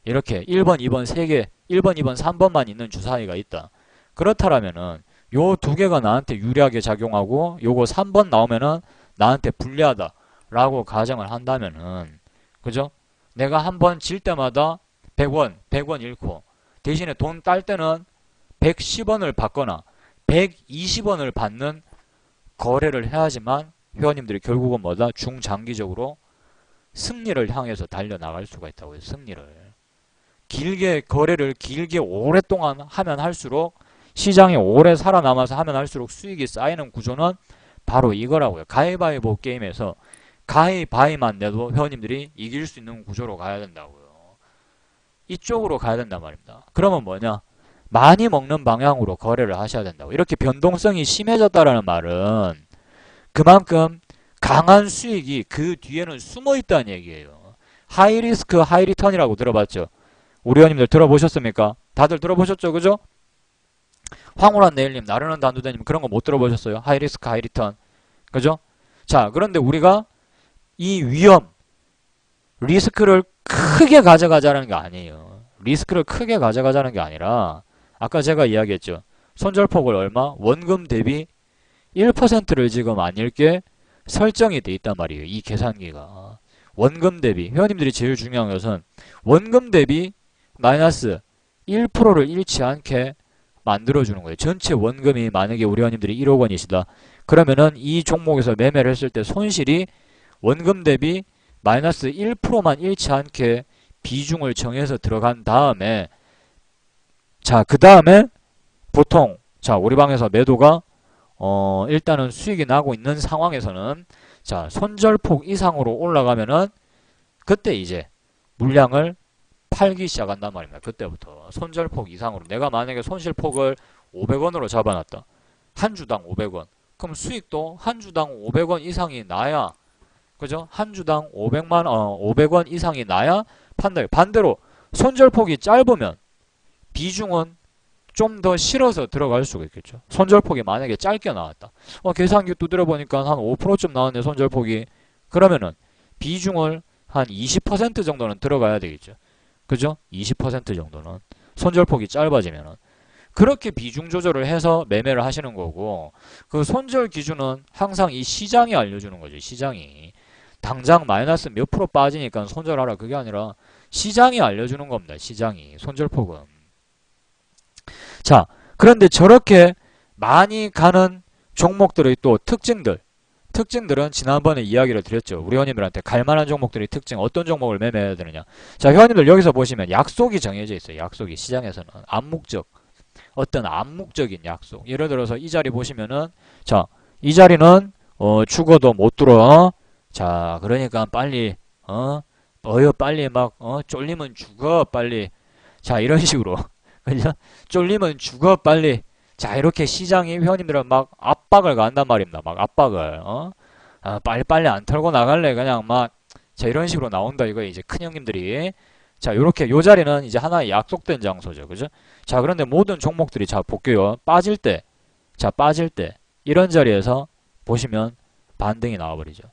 이렇게 1번, 2번 3개, 1번, 2번, 3번만 있는 주사위가 있다. 그렇다라면은 요 두 개가 나한테 유리하게 작용하고 요거 3번 나오면은 나한테 불리하다 라고 가정을 한다면은 그죠? 내가 한 번 질 때마다 100원 잃고 대신에 돈 딸 때는 110원을 받거나 120원을 받는 거래를 해야지만 회원님들이 결국은 뭐다? 중장기적으로 승리를 향해서 달려나갈 수가 있다고요. 승리를. 거래를 길게 오랫동안 하면 할수록 시장에 오래 살아남아서 하면 할수록 수익이 쌓이는 구조는 바로 이거라고요. 가위바위보 게임에서 가위바위만 내도 회원님들이 이길 수 있는 구조로 가야 된다고요. 이쪽으로 가야 된단 말입니다. 그러면 뭐냐? 많이 먹는 방향으로 거래를 하셔야 된다고. 이렇게 변동성이 심해졌다라는 말은 그만큼 강한 수익이 그 뒤에는 숨어 있다는 얘기예요. 하이 리스크, 하이 리턴이라고 들어봤죠? 우리 회원님들 들어보셨습니까? 다들 들어보셨죠? 그죠? 황홀한 네일님, 나르는 단두대님 그런 거 못 들어보셨어요? 하이 리스크, 하이 리턴. 그죠? 자, 그런데 우리가 이 리스크를 크게 가져가자는 게 아니에요. 리스크를 크게 가져가자는 게 아니라 아까 제가 이야기했죠. 손절폭을 얼마? 원금 대비 1%를 지금 안 읽게 설정이 돼 있단 말이에요. 이 계산기가. 원금 대비. 회원님들이 제일 중요한 것은 원금 대비 마이너스 1%를 잃지 않게 만들어주는 거예요. 전체 원금이 만약에 우리 회원님들이 1억 원이시다. 그러면은 이 종목에서 매매를 했을 때 손실이 원금 대비 마이너스 1%만 잃지 않게 비중을 정해서 들어간 다음에, 자, 그 다음에 보통, 자, 우리 방에서 매도가 일단은 수익이 나고 있는 상황에서는, 자, 손절폭 이상으로 올라가면은 그때 이제 물량을 팔기 시작한단 말입니다. 그때부터 손절폭 이상으로, 내가 만약에 손실폭을 500원으로 잡아놨다. 한 주당 500원. 그럼 수익도 한 주당 500원 이상이 나야, 그죠? 한 주당 500원 이상이 나야 판다. 반대로 손절폭이 짧으면 비중은 좀 더 실어서 들어갈 수가 있겠죠. 손절폭이 만약에 짧게 나왔다. 계산기 두드려 보니까 한 5%쯤 나왔네, 손절폭이. 그러면은 비중을 한 20% 정도는 들어가야 되겠죠. 그죠? 20% 정도는. 손절폭이 짧아지면은. 그렇게 비중 조절을 해서 매매를 하시는 거고, 그 손절 기준은 항상 이 시장이 알려주는 거죠. 시장이. 당장 마이너스 몇 프로 빠지니까 손절하라, 그게 아니라 시장이 알려주는 겁니다. 시장이. 손절폭은. 자, 그런데 저렇게 많이 가는 종목들의 또 특징들은 지난번에 이야기를 드렸죠. 우리 회원님들한테 갈만한 종목들의 특징, 어떤 종목을 매매해야 되느냐. 자, 회원님들 여기서 보시면 약속이 정해져 있어요. 약속이. 시장에서는 암묵적, 어떤 암묵적인 약속. 예를 들어서 이 자리 보시면은, 자, 이 자리는 죽어도 못 들어. 자, 그러니까 빨리 빨리 막 쫄리면 죽어 빨리. 자, 이런 식으로. 그죠? 쫄리면 죽어 빨리. 자, 이렇게 시장이 회원님들은 막 압박을 가한단 말입니다. 막 압박을. 빨리빨리 안 털고 나갈래. 그냥 막, 자, 이런 식으로 나온다. 이거 이제 큰 형님들이. 자, 요렇게, 요 자리는 이제 하나의 약속된 장소죠. 그죠? 자, 그런데 모든 종목들이, 자, 볼게요. 빠질 때, 이런 자리에서 보시면 반등이 나와버리죠.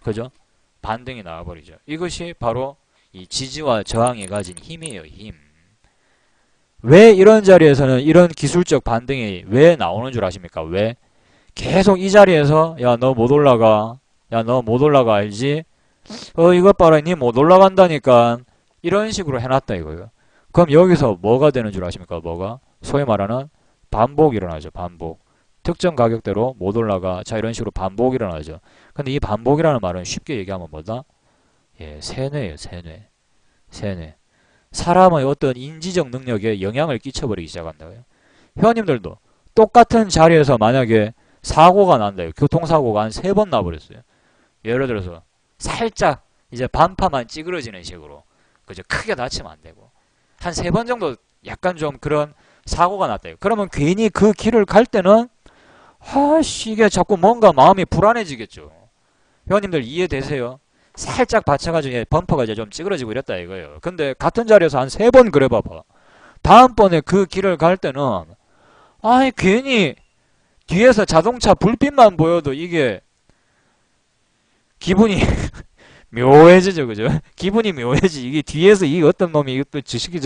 그죠? 반등이 나와버리죠. 이것이 바로 이 지지와 저항이 가진 힘이에요. 힘. 왜 이런 자리에서는 이런 기술적 반등이 왜 나오는 줄 아십니까? 왜? 계속 이 자리에서, 야, 너 못 올라가. 야, 너 못 올라가, 알지? 이것 봐라, 니 못 올라간다니까. 이런 식으로 해놨다, 이거예요. 그럼 여기서 뭐가 되는 줄 아십니까? 뭐가? 소위 말하는 반복 일어나죠, 반복. 특정 가격대로 못 올라가. 자, 이런 식으로 반복 일어나죠. 근데 이 반복이라는 말은 쉽게 얘기하면 뭐다? 예, 세뇌예요, 세뇌. 세뇌. 사람의 어떤 인지적 능력에 영향을 끼쳐버리기 시작한다고요. 회원님들도 똑같은 자리에서 만약에 사고가 난다요. 교통사고가 한 3번 나버렸어요. 예를 들어서 살짝 이제 반파만 찌그러지는 식으로. 그죠? 크게 다치면 안 되고. 한 3번 정도 약간 좀 그런 사고가 났다요. 그러면 괜히 그 길을 갈 때는 이게 자꾸 뭔가 마음이 불안해지겠죠. 회원님들 이해되세요? 살짝 받쳐가지고 범퍼가 이제 좀 찌그러지고 이랬다 이거예요. 근데 같은 자리에서 한 3번 그래 봐봐. 다음번에 그 길을 갈 때는 괜히 뒤에서 자동차 불빛만 보여도 이게 기분이 묘해지죠. 그죠? 기분이 묘해지. 이게 뒤에서 이 어떤 놈이 이것도 지식이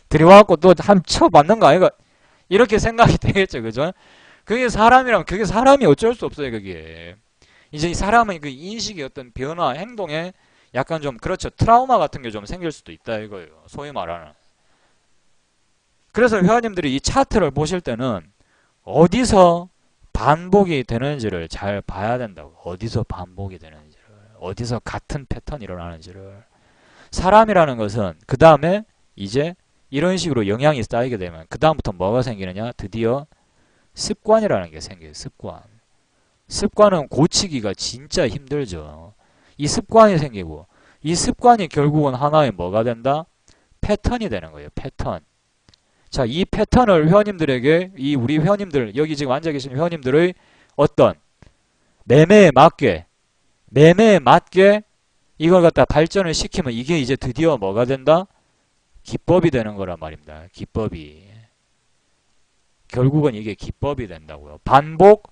들여와갖고 또 한 쳐 맞는 거 아이가? 이렇게 생각이 되겠죠. 그죠? 그게 사람이라면 그게 사람이 어쩔 수 없어요. 그게. 이제 이 사람의 그 인식의 어떤 변화, 행동에 약간 좀, 그렇죠. 트라우마 같은 게 좀 생길 수도 있다 이거예요. 소위 말하는. 그래서 회원님들이 이 차트를 보실 때는 어디서 반복이 되는지를 잘 봐야 된다고. 어디서 반복이 되는지를. 어디서 같은 패턴이 일어나는지를. 사람이라는 것은 그 다음에 이제 이런 식으로 영향이 쌓이게 되면 그 다음부터 뭐가 생기느냐? 드디어 습관이라는 게 생겨요. 습관. 습관은 고치기가 진짜 힘들죠. 이 습관이 생기고 이 습관이 결국은 하나의 뭐가 된다? 패턴이 되는 거예요. 패턴. 자, 이 패턴을 회원님들에게, 이 우리 회원님들, 여기 지금 앉아 계신 회원님들의 어떤 매매에 맞게 이걸 갖다 발전을 시키면 이게 이제 드디어 뭐가 된다? 기법이 되는 거란 말입니다. 기법이. 결국은 이게 기법이 된다고요. 반복,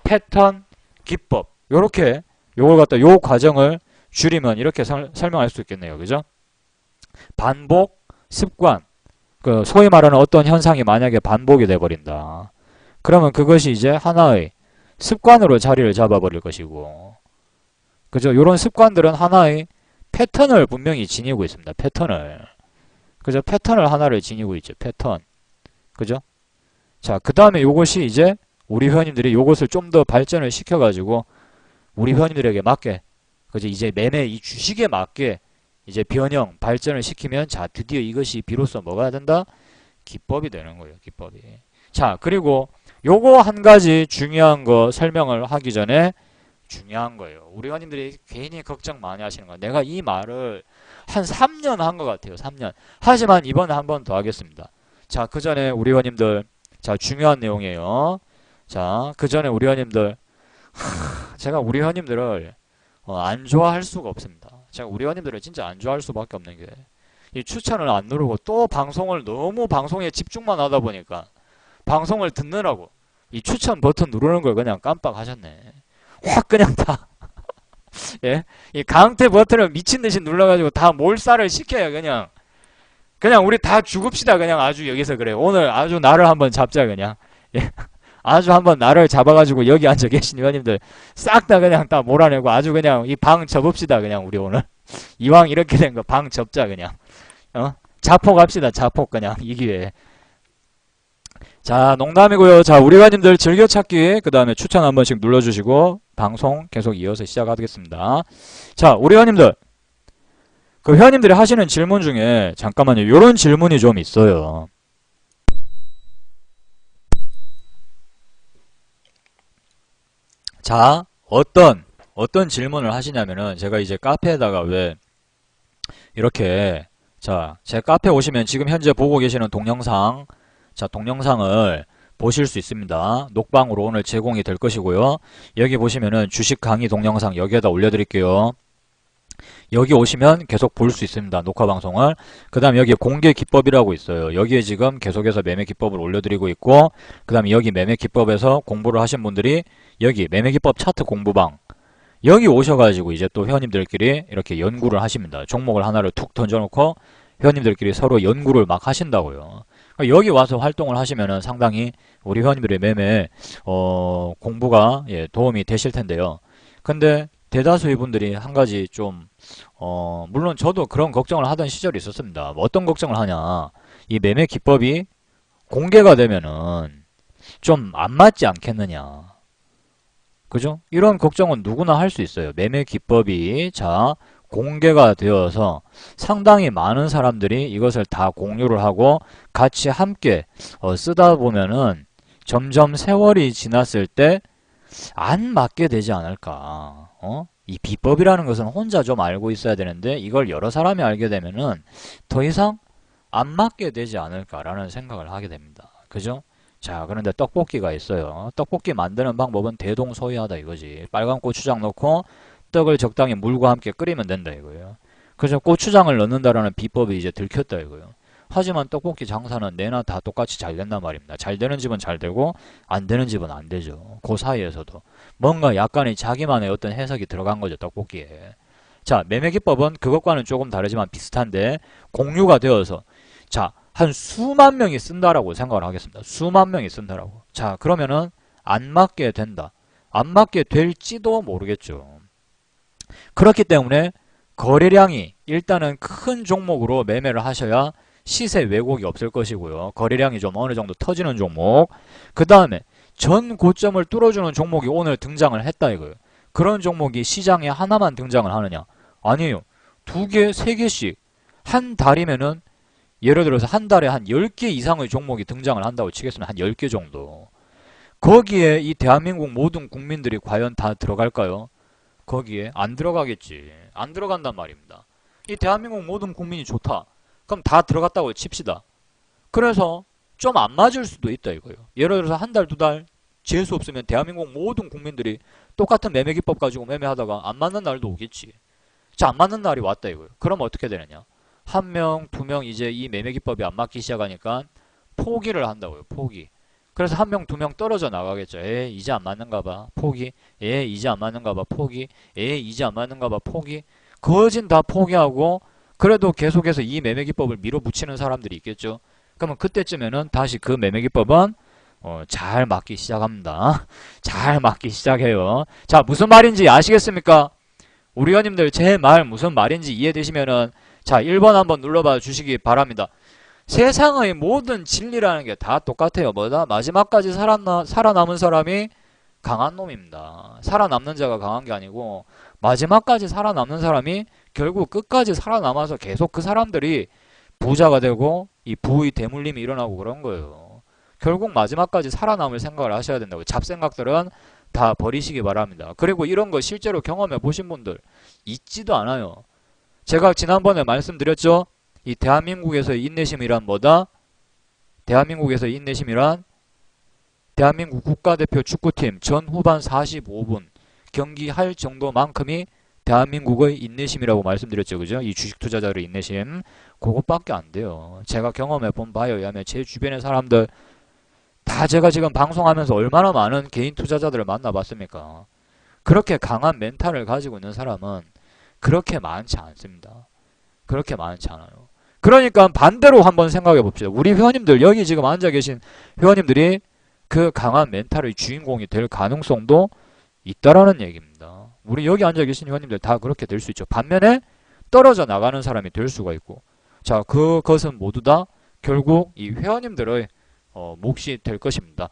패턴, 기법. 요렇게 요걸 갖다 요 과정을 줄이면 이렇게 설명할 수 있겠네요. 그죠? 반복, 습관. 그 소위 말하는 어떤 현상이 만약에 반복이 돼 버린다. 그러면 그것이 이제 하나의 습관으로 자리를 잡아버릴 것이고. 그죠? 요런 습관들은 하나의 패턴을 분명히 지니고 있습니다. 패턴을. 그죠? 패턴을 하나를 지니고 있죠. 패턴. 그죠? 자, 그 다음에 요것이 이제 우리 회원님들이 요것을 좀 더 발전을 시켜가지고 우리 회원님들에게 맞게, 그죠? 이제 매매 이 주식에 맞게 이제 변형, 발전을 시키면 자, 드디어 이것이 비로소 뭐가 된다? 기법이 되는 거예요. 기법이. 자, 그리고 요거 한 가지 중요한 거 설명을 하기 전에 중요한 거예요. 우리 회원님들이 괜히 걱정 많이 하시는 거예요. 내가 이 말을 한 3년 한 것 같아요. 3년. 하지만 이번에 한 번 더 하겠습니다. 자, 그 전에 우리 회원님들, 자, 중요한 내용이에요. 자, 그 전에 우리 회원님들, 제가 우리 회원님들을 안 좋아할 수가 없습니다. 제가 우리 회원님들을 진짜 안 좋아할 수밖에 없는 게, 이 추천을 안 누르고 또 방송을 너무 방송에 집중만 하다 보니까 방송을 듣느라고 이 추천 버튼 누르는 걸 그냥 깜빡하셨네. 확 그냥 다 예? 이 강퇴 버튼을 미친 듯이 눌러가지고 다 몰살을 시켜야 그냥 우리 다 죽읍시다. 그냥 아주 여기서 그래. 오늘 아주 나를 한번 잡자 그냥. 예? 아주 한번 나를 잡아가지고 여기 앉아 계신 의원님들 싹 다 그냥 다 몰아내고 아주 그냥 이 방 접읍시다. 그냥 우리 오늘 이왕 이렇게 된 거 방 접자 그냥. 자폭 합시다. 자폭 그냥 이 기회에. 자, 농담이고요. 자, 우리 회원님들 즐겨찾기 그 다음에 추천 한 번씩 눌러주시고 방송 계속 이어서 시작하겠습니다. 자, 우리 회원님들 그 회원님들이 하시는 질문 중에 잠깐만요. 요런 질문이 좀 있어요. 자, 어떤 질문을 하시냐면은 제가 이제 카페에다가 왜 이렇게 자, 제 카페 오시면 지금 현재 보고 계시는 동영상 자, 동영상을 보실 수 있습니다. 녹방으로 오늘 제공이 될 것이고요. 여기 보시면은 주식 강의 동영상 여기에다 올려드릴게요. 여기 오시면 계속 볼 수 있습니다. 녹화 방송을. 그 다음 여기 공개 기법이라고 있어요. 여기에 지금 계속해서 매매 기법을 올려드리고 있고 그 다음에 여기 매매 기법에서 공부를 하신 분들이 여기 매매 기법 차트 공부방 여기 오셔가지고 이제 또 회원님들끼리 이렇게 연구를 하십니다. 종목을 하나를 툭 던져놓고 회원님들끼리 서로 연구를 막 하신다고요. 여기 와서 활동을 하시면은 상당히 우리 회원님들의 매매 공부가 예, 도움이 되실 텐데요. 근데 대다수의 분들이 한 가지 좀 물론 저도 그런 걱정을 하던 시절이 있었습니다. 어떤 걱정을 하냐, 이 매매 기법이 공개가 되면은 좀 안 맞지 않겠느냐, 그죠? 이런 걱정은 누구나 할 수 있어요. 매매 기법이 자 공개가 되어서 상당히 많은 사람들이 이것을 다 공유를 하고 같이 함께 쓰다 보면은 점점 세월이 지났을 때 안 맞게 되지 않을까. 이 비법이라는 것은 혼자 좀 알고 있어야 되는데 이걸 여러 사람이 알게 되면은 더 이상 안 맞게 되지 않을까라는 생각을 하게 됩니다. 그죠? 자, 그런데 떡볶이가 있어요. 떡볶이 만드는 방법은 대동소이하다 이거지. 빨간 고추장 넣고 떡을 적당히 물과 함께 끓이면 된다 이거예요. 그래서 고추장을 넣는다라는 비법이 이제 들켰다 이거예요. 하지만 떡볶이 장사는 내나 다 똑같이 잘 된단 말입니다. 잘 되는 집은 잘 되고 안 되는 집은 안 되죠. 그 사이에서도 뭔가 약간의 자기만의 어떤 해석이 들어간 거죠. 떡볶이에. 자, 매매 기법은 그것과는 조금 다르지만 비슷한데 공유가 되어서 자, 한 수만 명이 쓴다라고 생각을 하겠습니다. 수만 명이 쓴다라고. 자, 그러면은 안 맞게 된다. 안 맞게 될지도 모르겠죠. 그렇기 때문에 거래량이 일단은 큰 종목으로 매매를 하셔야 시세 왜곡이 없을 것이고요. 거래량이 좀 어느 정도 터지는 종목. 그 다음에 전 고점을 뚫어주는 종목이 오늘 등장을 했다 이거예요. 그런 종목이 시장에 하나만 등장을 하느냐? 아니에요. 2개, 3개씩 한 달이면은 예를 들어서 한 달에 한 10개 이상의 종목이 등장을 한다고 치겠습니다. 한 10개 정도. 거기에 이 대한민국 모든 국민들이 과연 다 들어갈까요? 거기에 안 들어가겠지. 안 들어간단 말입니다. 이 대한민국 모든 국민이 좋다. 그럼 다 들어갔다고 칩시다. 그래서 좀 안 맞을 수도 있다 이거예요. 예를 들어서 한 달, 2달 재수 없으면 대한민국 모든 국민들이 똑같은 매매 기법 가지고 매매하다가 안 맞는 날도 오겠지. 자, 안 맞는 날이 왔다 이거예요. 그럼 어떻게 되느냐? 한 명, 2명 이제 이 매매 기법이 안 맞기 시작하니까 포기를 한다고요. 포기. 그래서 한 명, 2명 떨어져 나가겠죠. 이제 안 맞는가 봐. 포기. 이제 안 맞는가 봐. 포기. 이제 안 맞는가 봐. 포기. 거진 다 포기하고 그래도 계속해서 이 매매 기법을 밀어붙이는 사람들이 있겠죠. 그러면 그때쯤에는 다시 그 매매 기법은 잘 맞기 시작합니다. 잘 맞기 시작해요. 자, 무슨 말인지 아시겠습니까? 우리 회원님들 제 말 무슨 말인지 이해되시면은 자, 1번 한번 눌러봐 주시기 바랍니다. 세상의 모든 진리라는 게 다 똑같아요. 뭐다? 마지막까지 살아남은 사람이 강한 놈입니다. 살아남는 자가 강한 게 아니고 마지막까지 살아남는 사람이 결국 끝까지 살아남아서 계속 그 사람들이 부자가 되고 이 부의 대물림이 일어나고 그런 거예요. 결국 마지막까지 살아남을 생각을 하셔야 된다고. 잡생각들은 다 버리시기 바랍니다. 그리고 이런 거 실제로 경험해 보신 분들 있지도 않아요. 제가 지난번에 말씀드렸죠. 이 대한민국에서의 인내심이란 뭐다? 대한민국에서의 인내심이란 대한민국 국가대표 축구팀 전 후반 45분 경기할 정도만큼이 대한민국의 인내심이라고 말씀드렸죠. 그죠? 이 주식 투자자들의 인내심. 그것밖에 안 돼요. 제가 경험해 본 바에 의하면 제 주변의 사람들 다 제가 지금 방송하면서 얼마나 많은 개인 투자자들을 만나봤습니까? 그렇게 강한 멘탈을 가지고 있는 사람은 그렇게 많지 않습니다. 그렇게 많지 않아요. 그러니까 반대로 한번 생각해 봅시다. 우리 회원님들, 여기 지금 앉아 계신 회원님들이 그 강한 멘탈의 주인공이 될 가능성도 있다라는 얘기입니다. 우리 여기 앉아 계신 회원님들 다 그렇게 될 수 있죠. 반면에 떨어져 나가는 사람이 될 수가 있고, 자, 그것은 모두 다 결국 이 회원님들의 몫이 될 것입니다.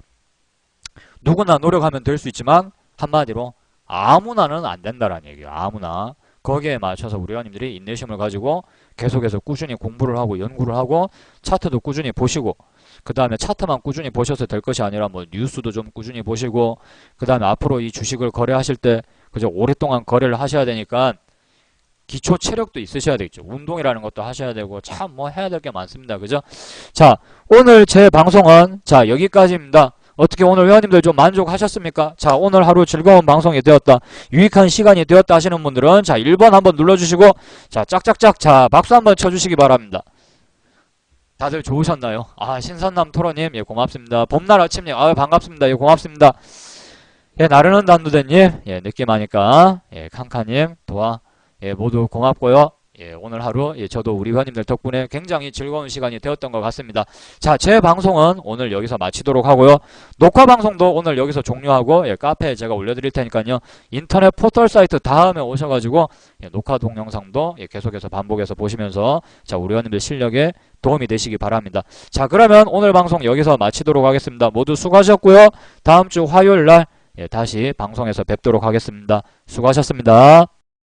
누구나 노력하면 될 수 있지만 한마디로 아무나는 안 된다라는 얘기예요. 아무나. 거기에 맞춰서 우리 회원님들이 인내심을 가지고 계속해서 꾸준히 공부를 하고 연구를 하고 차트도 꾸준히 보시고, 그 다음에 차트만 꾸준히 보셔서 될 것이 아니라 뭐 뉴스도 좀 꾸준히 보시고, 그 다음에 앞으로 이 주식을 거래하실 때 그죠, 오랫동안 거래를 하셔야 되니까 기초 체력도 있으셔야 되겠죠. 운동이라는 것도 하셔야 되고 참 뭐 해야 될 게 많습니다. 그죠? 자, 오늘 제 방송은 자 여기까지입니다. 어떻게 오늘 회원님들 좀 만족하셨습니까? 자, 오늘 하루 즐거운 방송이 되었다, 유익한 시간이 되었다 하시는 분들은 자 1번 한번 눌러주시고, 자 짝짝짝, 자 박수 한번 쳐주시기 바랍니다. 다들 좋으셨나요? 아, 신선남 토로님, 예, 고맙습니다. 봄날 아침님, 아, 반갑습니다. 예, 고맙습니다. 예, 나르는 단두대님, 예, 느낌하니까, 예, 칸카님, 도와, 예, 모두 고맙고요. 예, 오늘 하루, 예, 저도 우리 회원님들 덕분에 굉장히 즐거운 시간이 되었던 것 같습니다. 자, 제 방송은 오늘 여기서 마치도록 하고요. 녹화 방송도 오늘 여기서 종료하고, 예, 카페에 제가 올려드릴 테니까요. 인터넷 포털 사이트 다음에 오셔가지고, 예, 녹화 동영상도 예, 계속해서 반복해서 보시면서, 자, 우리 회원님들 실력에 도움이 되시기 바랍니다. 자, 그러면 오늘 방송 여기서 마치도록 하겠습니다. 모두 수고하셨고요. 다음 주 화요일 날, 예, 다시 방송에서 뵙도록 하겠습니다. 수고하셨습니다.